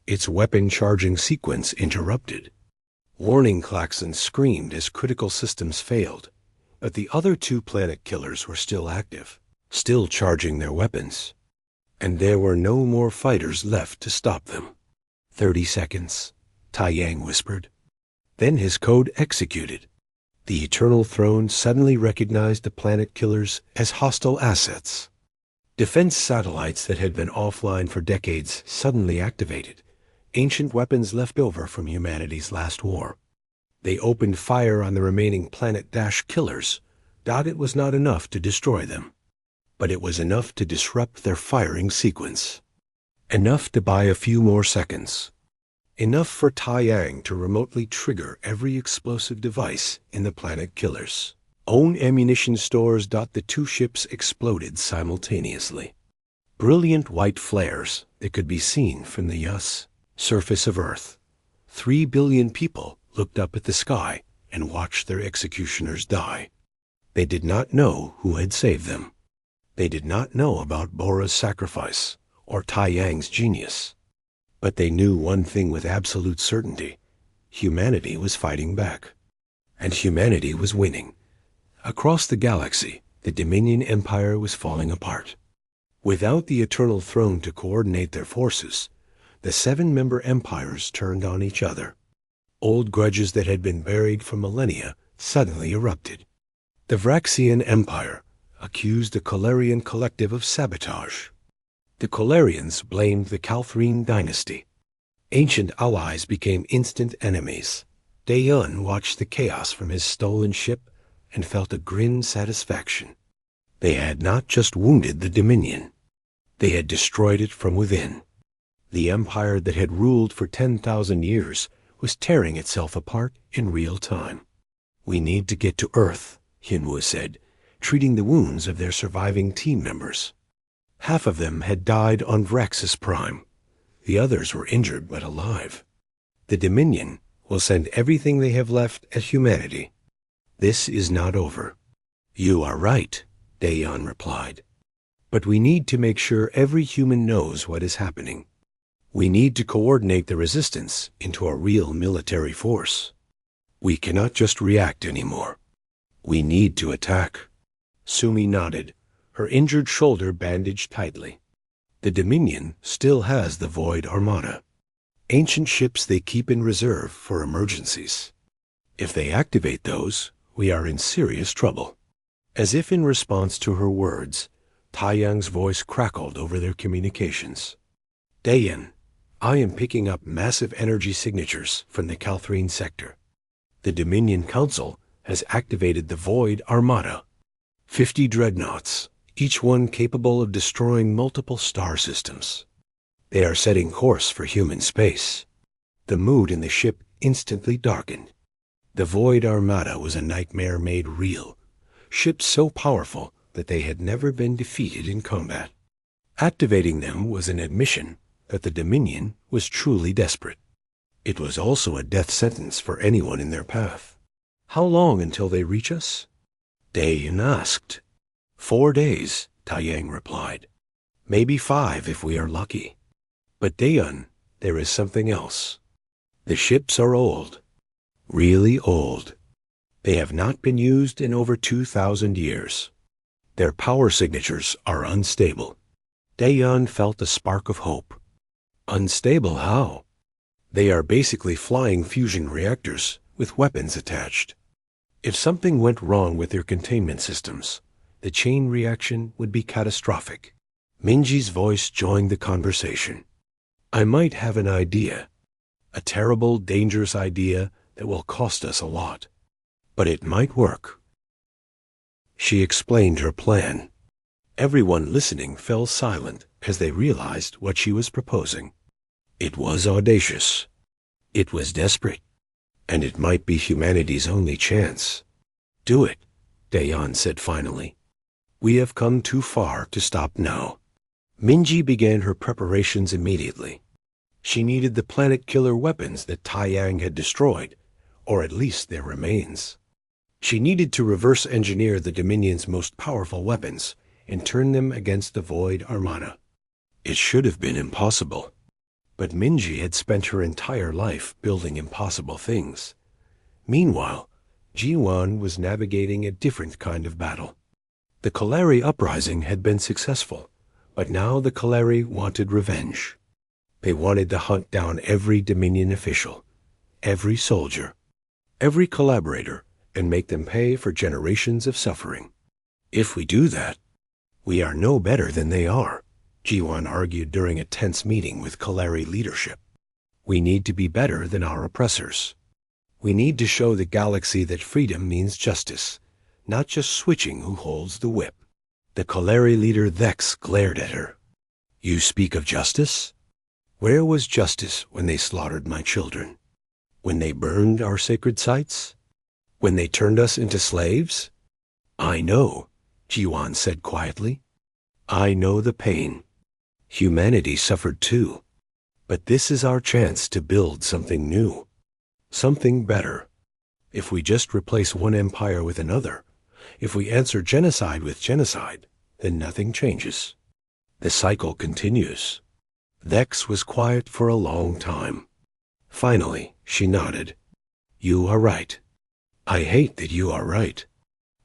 Speaker 1: Its weapon-charging sequence interrupted. Warning klaxons screamed as critical systems failed, but the other 2 planet killers were still active, still charging their weapons. And there were no more fighters left to stop them. 30 seconds, Taiyang whispered. Then his code executed. The Eternal Throne suddenly recognized the planet killers as hostile assets. Defense satellites that had been offline for decades suddenly activated, ancient weapons left over from humanity's last war. They opened fire on the remaining planet-killers. It was not enough to destroy them, but it was enough to disrupt their firing sequence. Enough to buy a few more seconds. Enough for Taiyang to remotely trigger every explosive device in the planet killers. Own ammunition stores. The 2 ships exploded simultaneously. Brilliant white flares that could be seen from the surface of Earth. 3 billion people looked up at the sky and watched their executioners die. They did not know who had saved them. They did not know about Bora's sacrifice or Taiyang's genius. But they knew one thing with absolute certainty. humanity was fighting back. And humanity was winning. Across the galaxy, the Dominion Empire was falling apart. Without the Eternal Throne to coordinate their forces, the 7-member empires turned on each other. Old grudges that had been buried for millennia suddenly erupted. The Vraxian Empire accused the Calarian Collective of sabotage. The Calarians blamed the Calthrine dynasty. Ancient allies became instant enemies. Daeun watched the chaos from his stolen ship and felt a grim satisfaction. They had not just wounded the Dominion. They had destroyed it from within. The empire that had ruled for 10,000 years was tearing itself apart in real time. "We need to get to Earth," Hinwu said, treating the wounds of their surviving team members. Half of them had died on Vraxis Prime. The others were injured but alive. The Dominion will send everything they have left at humanity. This is not over. "You are right," Daeun replied. "But we need to make sure every human knows what is happening. We need to coordinate the resistance into a real military force. We cannot just react anymore. We need to attack." Sumi nodded, her injured shoulder bandaged tightly. The Dominion still has the Void Armada, ancient ships they keep in reserve for emergencies. If they activate those, we are in serious trouble. As if in response to her words, Taiyang's voice crackled over their communications. "Daeun, I am picking up massive energy signatures from the Calthrine sector. The Dominion Council has activated the Void Armada. 50 dreadnoughts, each one capable of destroying multiple star systems. They are setting course for human space." The mood in the ship instantly darkened. The Void Armada was a nightmare made real. Ships so powerful that they had never been defeated in combat. Activating them was an admission that the Dominion was truly desperate. It was also a death sentence for anyone in their path. "How long until they reach us?" Daeun asked. 4 days, Taiyang replied. "Maybe 5 if we are lucky." "But Daeun, there is something else. The ships are old. Really old. They have not been used in over 2,000 years. Their power signatures are unstable." Daeun felt a spark of hope. "Unstable how?" "They are basically flying fusion reactors with weapons attached. If something went wrong with their containment systems, the chain reaction would be catastrophic." Minji's voice joined the conversation. "I might have an idea. A terrible, dangerous idea that will cost us a lot. But it might work." She explained her plan. Everyone listening fell silent as they realized what she was proposing. It was audacious. It was desperate. And it might be humanity's only chance. "Do it," Daeun said finally. "We have come too far to stop now." Minji began her preparations immediately. She needed the planet-killer weapons that Taiyang had destroyed, or at least their remains. She needed to reverse engineer the Dominion's most powerful weapons and turn them against the Void Armada. It should have been impossible. But Minji had spent her entire life building impossible things. Meanwhile, Jiwan was navigating a different kind of battle. The Kalari uprising had been successful, but now the Kalari wanted revenge. They wanted to hunt down every Dominion official, every soldier, every collaborator, and make them pay for generations of suffering. "If we do that, we are no better than they are," Jiwan argued during a tense meeting with Kalari leadership. "We need to be better than our oppressors. We need to show the galaxy that freedom means justice, not just switching who holds the whip." The Kalari leader Thex glared at her. "You speak of justice? Where was justice when they slaughtered my children? When they burned our sacred sites? When they turned us into slaves?" "I know," Jiwan said quietly. "I know the pain. Humanity suffered too. But this is our chance to build something new, something better. If we just replace one empire with another, if we answer genocide with genocide, then nothing changes. The cycle continues." Vex was quiet for a long time. Finally, she nodded. You are right. I hate that you are right.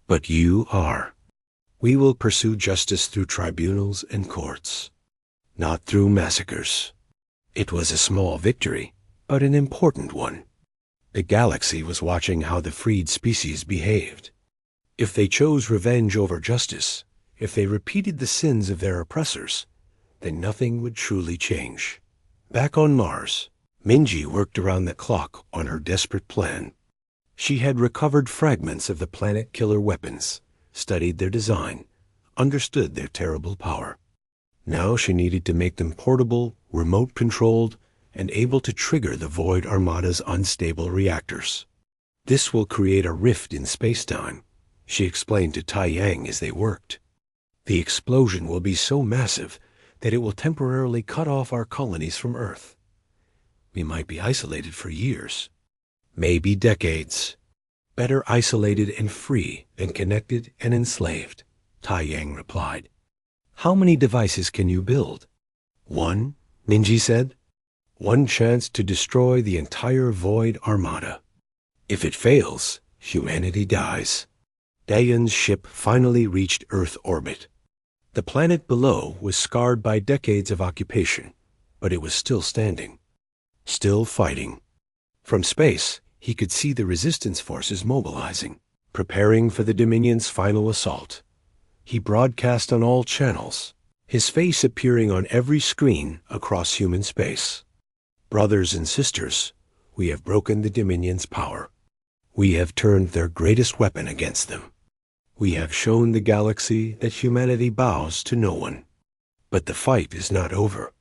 Speaker 1: But you are. We will pursue justice through tribunals and courts, not through massacres. It was a small victory, but an important one. The galaxy was watching how the freed species behaved. If they chose revenge over justice, if they repeated the sins of their oppressors, then nothing would truly change. Back on Mars, Minji worked around the clock on her desperate plan. She had recovered fragments of the planet-killer weapons, studied their design, understood their terrible power. Now she needed to make them portable, remote-controlled, and able to trigger the Void Armada's unstable reactors. This will create a rift in space-time, she explained to Tai Yang as they worked. The explosion will be so massive that it will temporarily cut off our colonies from Earth. We might be isolated for years, maybe decades. Better isolated and free than connected and enslaved, Tai Yang replied. How many devices can you build? One, Minji said. One chance to destroy the entire Void Armada. If it fails, humanity dies. Dayan's ship finally reached Earth orbit. The planet below was scarred by decades of occupation, but it was still standing, still fighting. From space, he could see the resistance forces mobilizing, preparing for the Dominion's final assault. He broadcast on all channels, his face appearing on every screen across human space. Brothers and sisters, we have broken the Dominion's power. We have turned their greatest weapon against them. We have shown the galaxy that humanity bows to no one. But the fight is not over.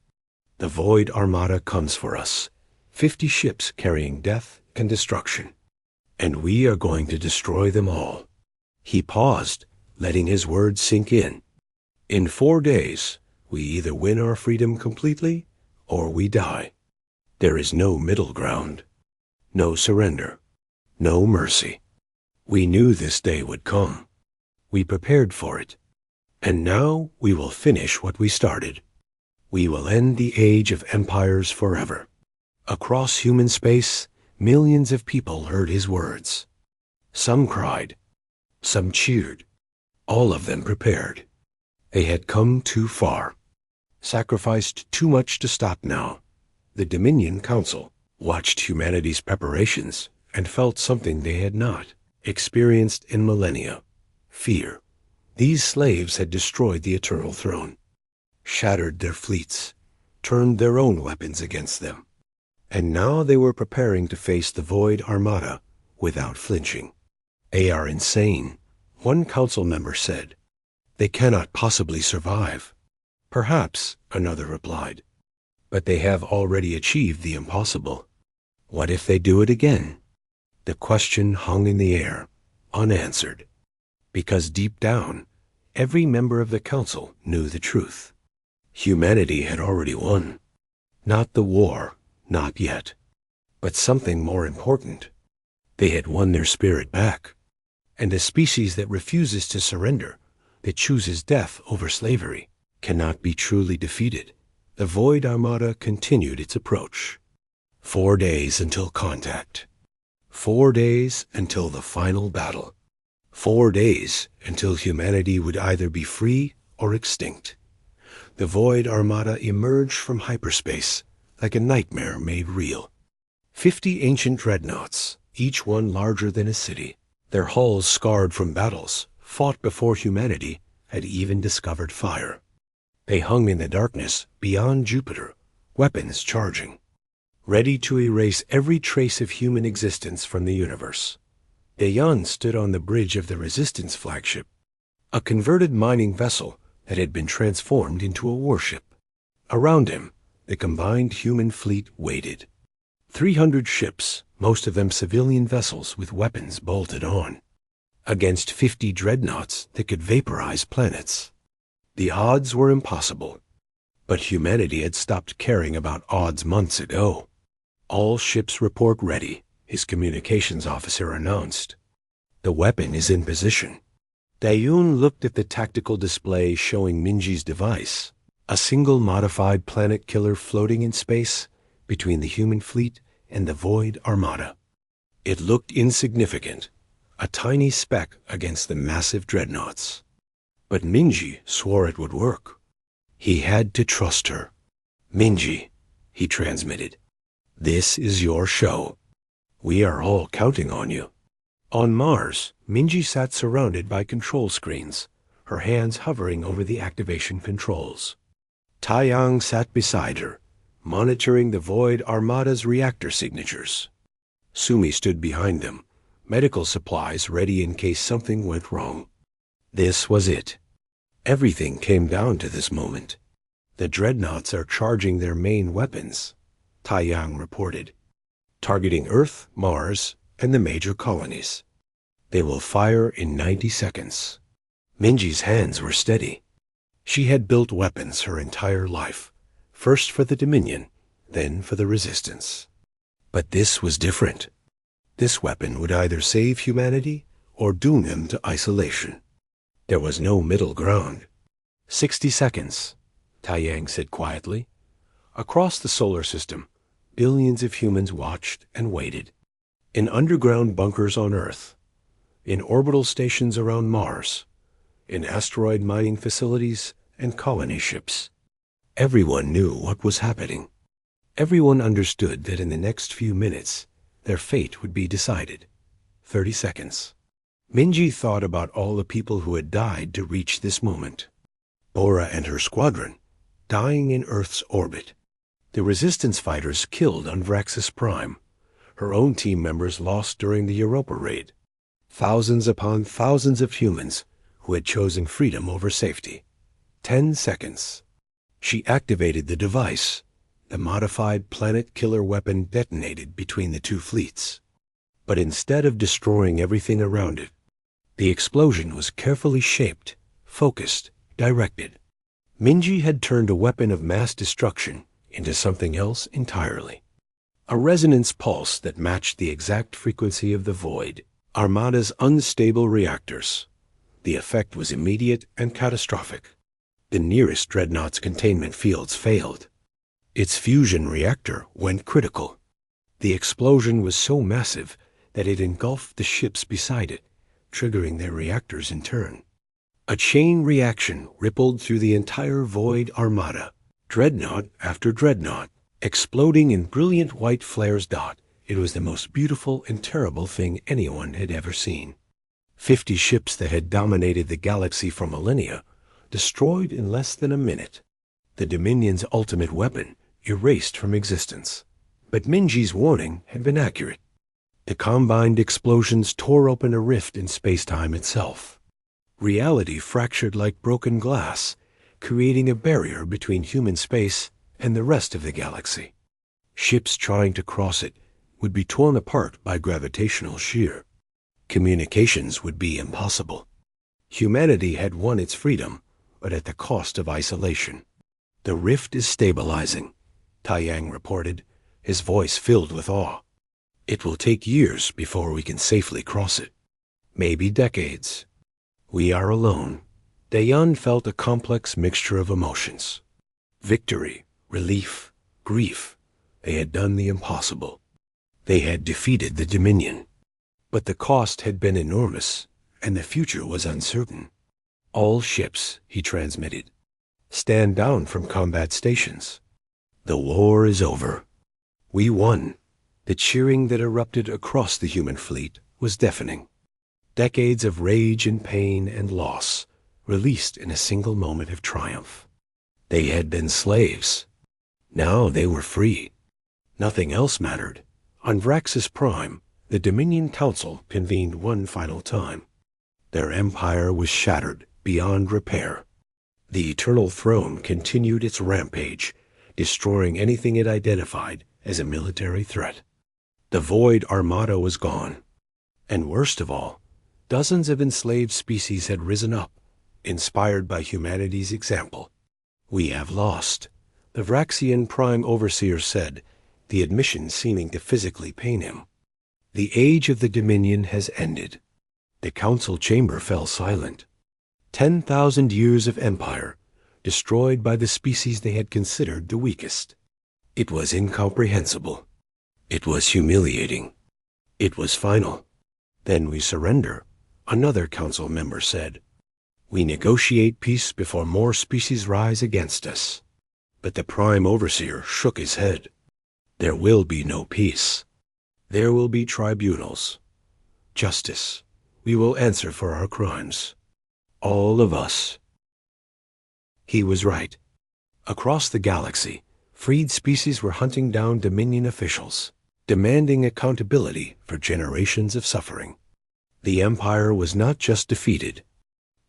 Speaker 1: The Void Armada comes for us, 50 ships carrying death and destruction. And we are going to destroy them all. He paused, letting his words sink in. In 4 days, we either win our freedom completely, or we die. There is no middle ground. No surrender. No mercy. We knew this day would come. We prepared for it. And now we will finish what we started. We will end the age of empires forever. Across human space, millions of people heard his words. Some cried. Some cheered. All of them prepared. They had come too far. Sacrificed too much to stop now. The Dominion Council watched humanity's preparations and felt something they had not experienced in millennia. Fear. These slaves had destroyed the Eternal Throne, shattered their fleets, turned their own weapons against them. And now they were preparing to face the Void Armada without flinching. They are insane, one council member said. They cannot possibly survive. Perhaps, another replied. But they have already achieved the impossible. What if they do it again? The question hung in the air, unanswered. Because deep down, every member of the council knew the truth. Humanity had already won. Not the war, not yet. But something more important. They had won their spirit back. And a species that refuses to surrender, that chooses death over slavery, cannot be truly defeated. The Void Armada continued its approach. 4 days until contact. 4 days until the final battle. 4 days until humanity would either be free or extinct. The Void Armada emerged from hyperspace like a nightmare made real. 50 ancient dreadnoughts, each one larger than a city, their hulls scarred from battles fought before humanity had even discovered fire. They hung in the darkness beyond Jupiter, weapons charging, ready to erase every trace of human existence from the universe. Dayan stood on the bridge of the Resistance flagship, a converted mining vessel that had been transformed into a warship. Around him, the combined human fleet waited. 300 ships, most of them civilian vessels with weapons bolted on, against 50 dreadnoughts that could vaporize planets. The odds were impossible, but humanity had stopped caring about odds months ago. All ships report ready, his communications officer announced. The weapon is in position. Dayun looked at the tactical display showing Minji's device, a single modified planet killer floating in space between the human fleet and the Void Armada. It looked insignificant, a tiny speck against the massive dreadnoughts. But Minji swore it would work. He had to trust her. "Minji," he transmitted, "this is your show. We are all counting on you." On Mars, Minji sat surrounded by control screens, her hands hovering over the activation controls. Taeyang sat beside her, monitoring the Void Armada's reactor signatures. Sumi stood behind them, medical supplies ready in case something went wrong. This was it. Everything came down to this moment. "The dreadnoughts are charging their main weapons," Taeyang reported, "targeting Earth, Mars, and the major colonies. They will fire in 90 seconds. Minji's hands were steady. She had built weapons her entire life, first for the Dominion, then for the Resistance. But this was different. This weapon would either save humanity or doom them to isolation. There was no middle ground. 60 seconds, Taeyang said quietly. Across the solar system, billions of humans watched and waited. In underground bunkers on Earth, in orbital stations around Mars, in asteroid mining facilities and colony ships. Everyone knew what was happening. Everyone understood that in the next few minutes, their fate would be decided. 30 seconds. Minji thought about all the people who had died to reach this moment. Bora and her squadron, dying in Earth's orbit. The Resistance fighters killed on Vraxis Prime. Her own team members lost during the Europa raid. Thousands upon thousands of humans who had chosen freedom over safety. 10 seconds. She activated the device. The modified planet killer weapon detonated between the two fleets. But instead of destroying everything around it, the explosion was carefully shaped, focused, directed. Minji had turned a weapon of mass destruction into something else entirely. A resonance pulse that matched the exact frequency of the Void, Armada's unstable reactors. The effect was immediate and catastrophic. The nearest dreadnought's containment fields failed. Its fusion reactor went critical. The explosion was so massive that it engulfed the ships beside it, triggering their reactors in turn. A chain reaction rippled through the entire Void Armada, dreadnought after dreadnought, exploding in brilliant white flares. It was the most beautiful and terrible thing anyone had ever seen. 50 ships that had dominated the galaxy for millennia, destroyed in less than a minute. The Dominion's ultimate weapon erased from existence. But Minji's warning had been accurate. The combined explosions tore open a rift in space-time itself. Reality fractured like broken glass, creating a barrier between human space and the rest of the galaxy. Ships trying to cross it would be torn apart by gravitational shear. Communications would be impossible. Humanity had won its freedom, but at the cost of isolation. "The rift is stabilizing," Taeyang reported, his voice filled with awe. "It will take years before we can safely cross it. Maybe decades. We are alone." Dayan felt a complex mixture of emotions. Victory, relief, grief. They had done the impossible. They had defeated the Dominion. But the cost had been enormous, and the future was uncertain. "All ships," he transmitted, "stand down from combat stations. The war is over. We won." The cheering that erupted across the human fleet was deafening. Decades of rage and pain and loss, released in a single moment of triumph. They had been slaves. Now they were free. Nothing else mattered. On Vraxis Prime, the Dominion Council convened one final time. Their empire was shattered beyond repair. The Eternal Throne continued its rampage, destroying anything it identified as a military threat. The Void Armada was gone. And worst of all, dozens of enslaved species had risen up, inspired by humanity's example. "We have lost," the Vraxian Prime Overseer said, the admission seeming to physically pain him. "The age of the Dominion has ended." The council chamber fell silent. 10,000 years of empire, destroyed by the species they had considered the weakest. It was incomprehensible. It was humiliating. It was final. Then we surrender, another council member said. We negotiate peace before more species rise against us. But the Prime Overseer shook his head. There will be no peace. There will be tribunals. Justice. We will answer for our crimes. All of us. He was right. Across the galaxy, freed species were hunting down Dominion officials, demanding accountability for generations of suffering. The Empire was not just defeated.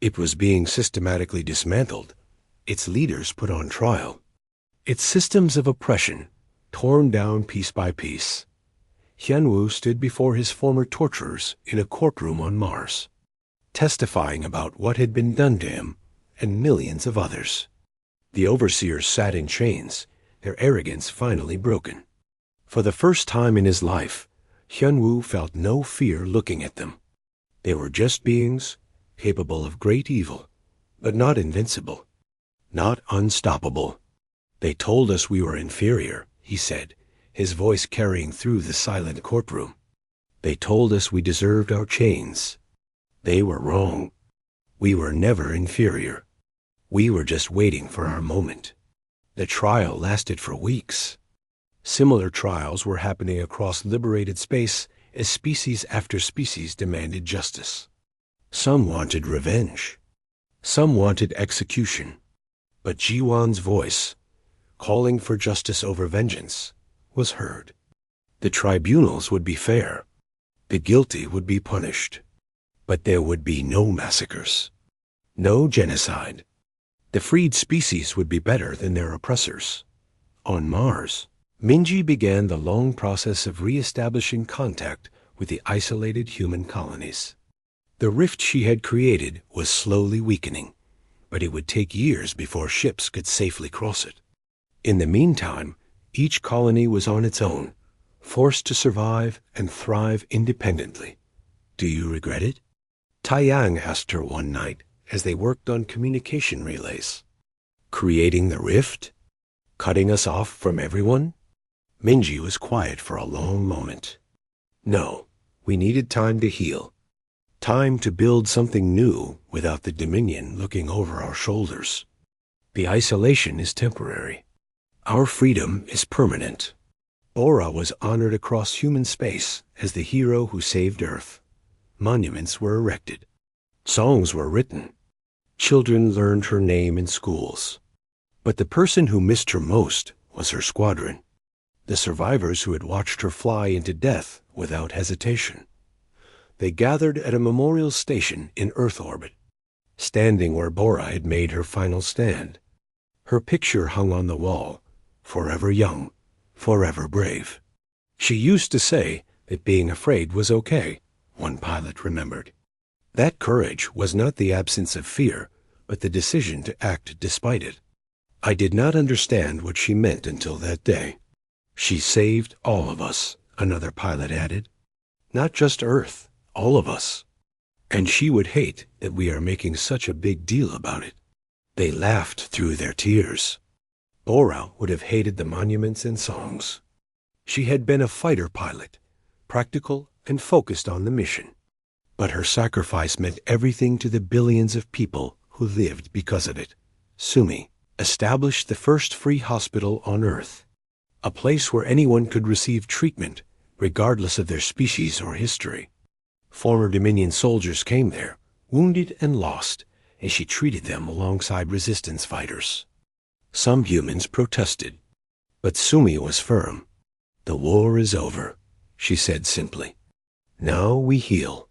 Speaker 1: It was being systematically dismantled, its leaders put on trial, its systems of oppression torn down piece by piece. Hyunwoo stood before his former torturers in a courtroom on Mars, testifying about what had been done to him and millions of others. The overseers sat in chains, their arrogance finally broken. For the first time in his life, Hyunwoo felt no fear looking at them. They were just beings, capable of great evil, but not invincible, not unstoppable. They told us we were inferior, he said, his voice carrying through the silent courtroom. They told us we deserved our chains. They were wrong. We were never inferior. We were just waiting for our moment. The trial lasted for weeks. Similar trials were happening across liberated space as species after species demanded justice. Some wanted revenge. Some wanted execution. But Jiwan's voice, calling for justice over vengeance, was heard. The tribunals would be fair. The guilty would be punished. But there would be no massacres. No genocide. The freed species would be better than their oppressors. On Mars, Minji began the long process of re-establishing contact with the isolated human colonies. The rift she had created was slowly weakening, but it would take years before ships could safely cross it. In the meantime, each colony was on its own, forced to survive and thrive independently. Do you regret it? Taiyang asked her one night as they worked on communication relays. Creating the rift? Cutting us off from everyone? Minji was quiet for a long moment. No, we needed time to heal. Time to build something new without the Dominion looking over our shoulders. The isolation is temporary. Our freedom is permanent. Bora was honored across human space as the hero who saved Earth. Monuments were erected. Songs were written. Children learned her name in schools. But the person who missed her most was her squadron. The survivors who had watched her fly into death without hesitation. They gathered at a memorial station in Earth orbit, standing where Bora had made her final stand. Her picture hung on the wall, forever young, forever brave. She used to say that being afraid was okay, one pilot remembered. That courage was not the absence of fear, but the decision to act despite it. I did not understand what she meant until that day. She saved all of us, another pilot added. Not just Earth, all of us. And she would hate that we are making such a big deal about it. They laughed through their tears. Bora would have hated the monuments and songs. She had been a fighter pilot, practical and focused on the mission. But her sacrifice meant everything to the billions of people who lived because of it. Sumi established the first free hospital on Earth, a place where anyone could receive treatment, regardless of their species or history. Former Dominion soldiers came there, wounded and lost, as she treated them alongside resistance fighters. Some humans protested, but Sumi was firm. The war is over, she said simply. Now we heal.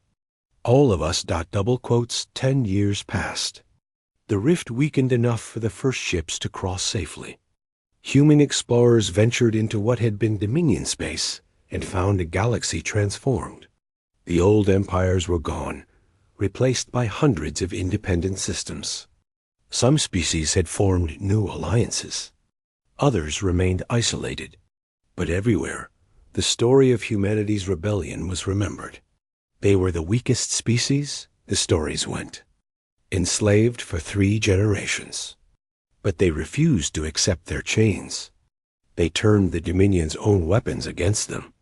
Speaker 1: All of us. 10 years passed. The rift weakened enough for the first ships to cross safely. Human explorers ventured into what had been Dominion space and found a galaxy transformed. The old empires were gone, replaced by hundreds of independent systems. Some species had formed new alliances. Others remained isolated. But everywhere, the story of humanity's rebellion was remembered. They were the weakest species, the stories went. Enslaved for 3 generations. But they refused to accept their chains. They turned the Dominion's own weapons against them.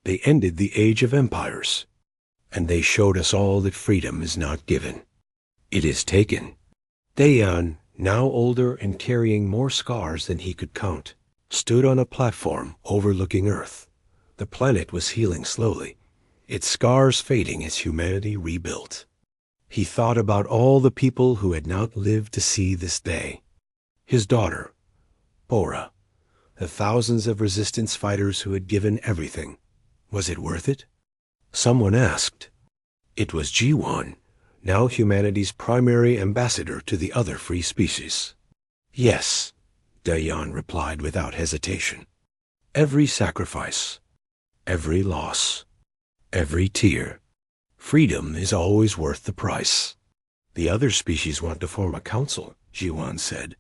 Speaker 1: They ended the age of empires. And they showed us all that freedom is not given. It is taken. Dayan, now older and carrying more scars than he could count, stood on a platform overlooking Earth. The planet was healing slowly, its scars fading as humanity rebuilt. He thought about all the people who had not lived to see this day. His daughter, Bora, the thousands of resistance fighters who had given everything. Was it worth it? Someone asked. It was Jiwan, now humanity's primary ambassador to the other free species. Yes, Dayan replied without hesitation. Every sacrifice, every loss, every tear. Freedom is always worth the price. The other species want to form a council, Jiwan said.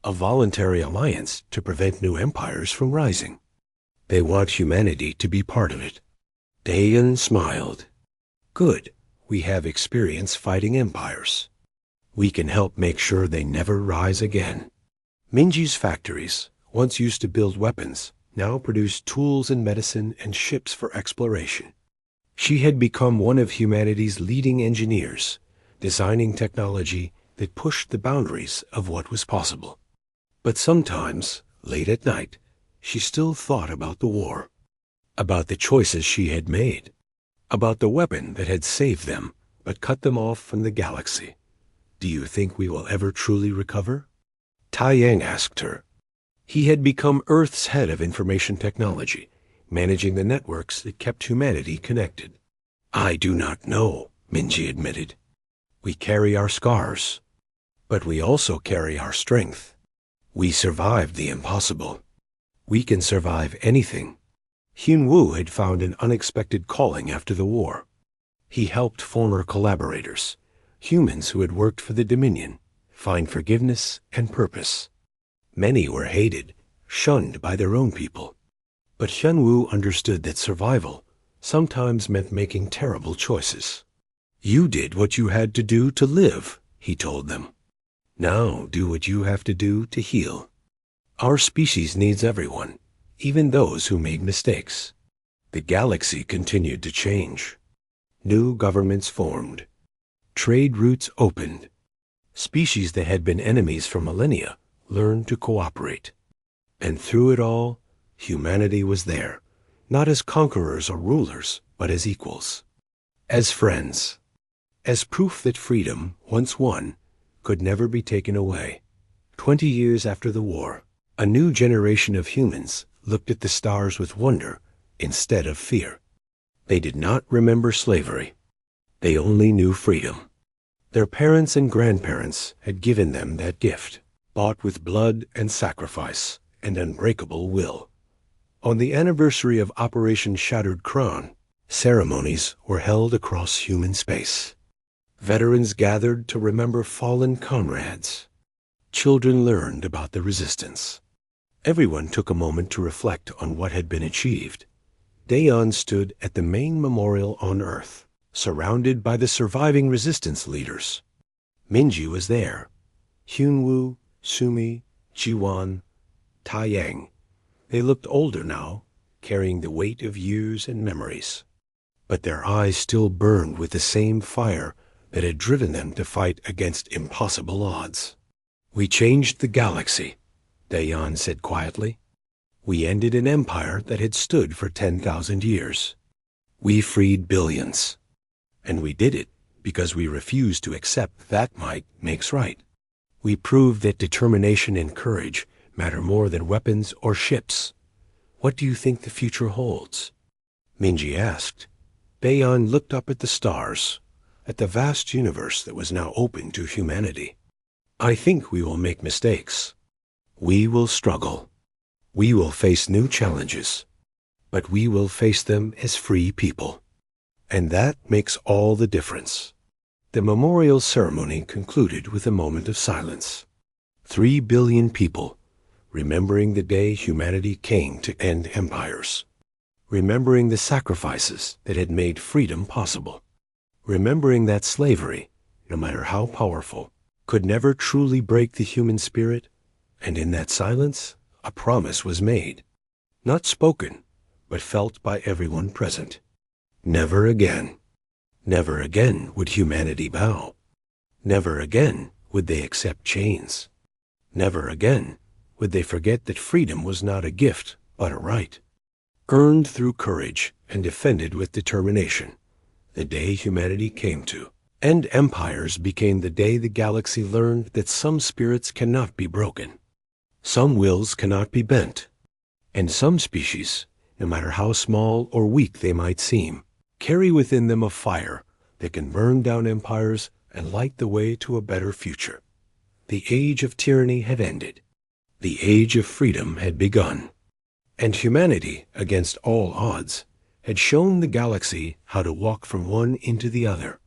Speaker 1: A voluntary alliance to prevent new empires from rising. They want humanity to be part of it. Dayan smiled. Good, we have experience fighting empires. We can help make sure they never rise again. Minji's factories, once used to build weapons, now produce tools and medicine and ships for exploration. She had become one of humanity's leading engineers, designing technology that pushed the boundaries of what was possible. But sometimes, late at night, she still thought about the war, about the choices she had made, about the weapon that had saved them but cut them off from the galaxy. Do you think we will ever truly recover? Tai Yang asked her. He had become Earth's head of information technology, managing the networks that kept humanity connected. I do not know, Minji admitted. We carry our scars, but we also carry our strength. We survived the impossible. We can survive anything. Hyun Woo had found an unexpected calling after the war. He helped former collaborators, humans who had worked for the Dominion, find forgiveness and purpose. Many were hated, shunned by their own people. But Hyun Woo understood that survival sometimes meant making terrible choices. You did what you had to do to live, he told them. Now do what you have to do to heal. Our species needs everyone, even those who made mistakes. The galaxy continued to change. New governments formed. Trade routes opened. Species that had been enemies for millennia learned to cooperate. And through it all, humanity was there, not as conquerors or rulers, but as equals. As friends. As proof that freedom, once won, could never be taken away. 20 years after the war, a new generation of humans looked at the stars with wonder instead of fear. They did not remember slavery. They only knew freedom. Their parents and grandparents had given them that gift, bought with blood and sacrifice and unbreakable will. On the anniversary of Operation Shattered Crown, ceremonies were held across human space. Veterans gathered to remember fallen comrades. Children learned about the resistance. Everyone took a moment to reflect on what had been achieved. Dayan stood at the main memorial on Earth, surrounded by the surviving resistance leaders. Minji was there. Hyunwoo, Sumi, Jiwan, Tai Yang. They looked older now, carrying the weight of years and memories. But their eyes still burned with the same fire that had driven them to fight against impossible odds. We changed the galaxy, Dayan said quietly. We ended an empire that had stood for 10,000 years. We freed billions. And we did it because we refused to accept that might makes right. We proved that determination and courage matter more than weapons or ships. What do you think the future holds? Minji asked. Dayan looked up at the stars, at the vast universe that was now open to humanity. I think we will make mistakes. We will struggle. We will face new challenges. But we will face them as free people. And that makes all the difference. The memorial ceremony concluded with a moment of silence. 3 billion people, remembering the day humanity came to end empires. Remembering the sacrifices that had made freedom possible. Remembering that slavery, no matter how powerful, could never truly break the human spirit, and in that silence, a promise was made. Not spoken, but felt by everyone present. Never again. Never again would humanity bow. Never again would they accept chains. Never again would they forget that freedom was not a gift, but a right, earned through courage and defended with determination. The day humanity came to end empires became the day the galaxy learned that some spirits cannot be broken, some wills cannot be bent, and some species, no matter how small or weak they might seem, carry within them a fire that can burn down empires and light the way to a better future. The age of tyranny had ended. The age of freedom had begun. And humanity, against all odds, had shown the galaxy how to walk from one into the other,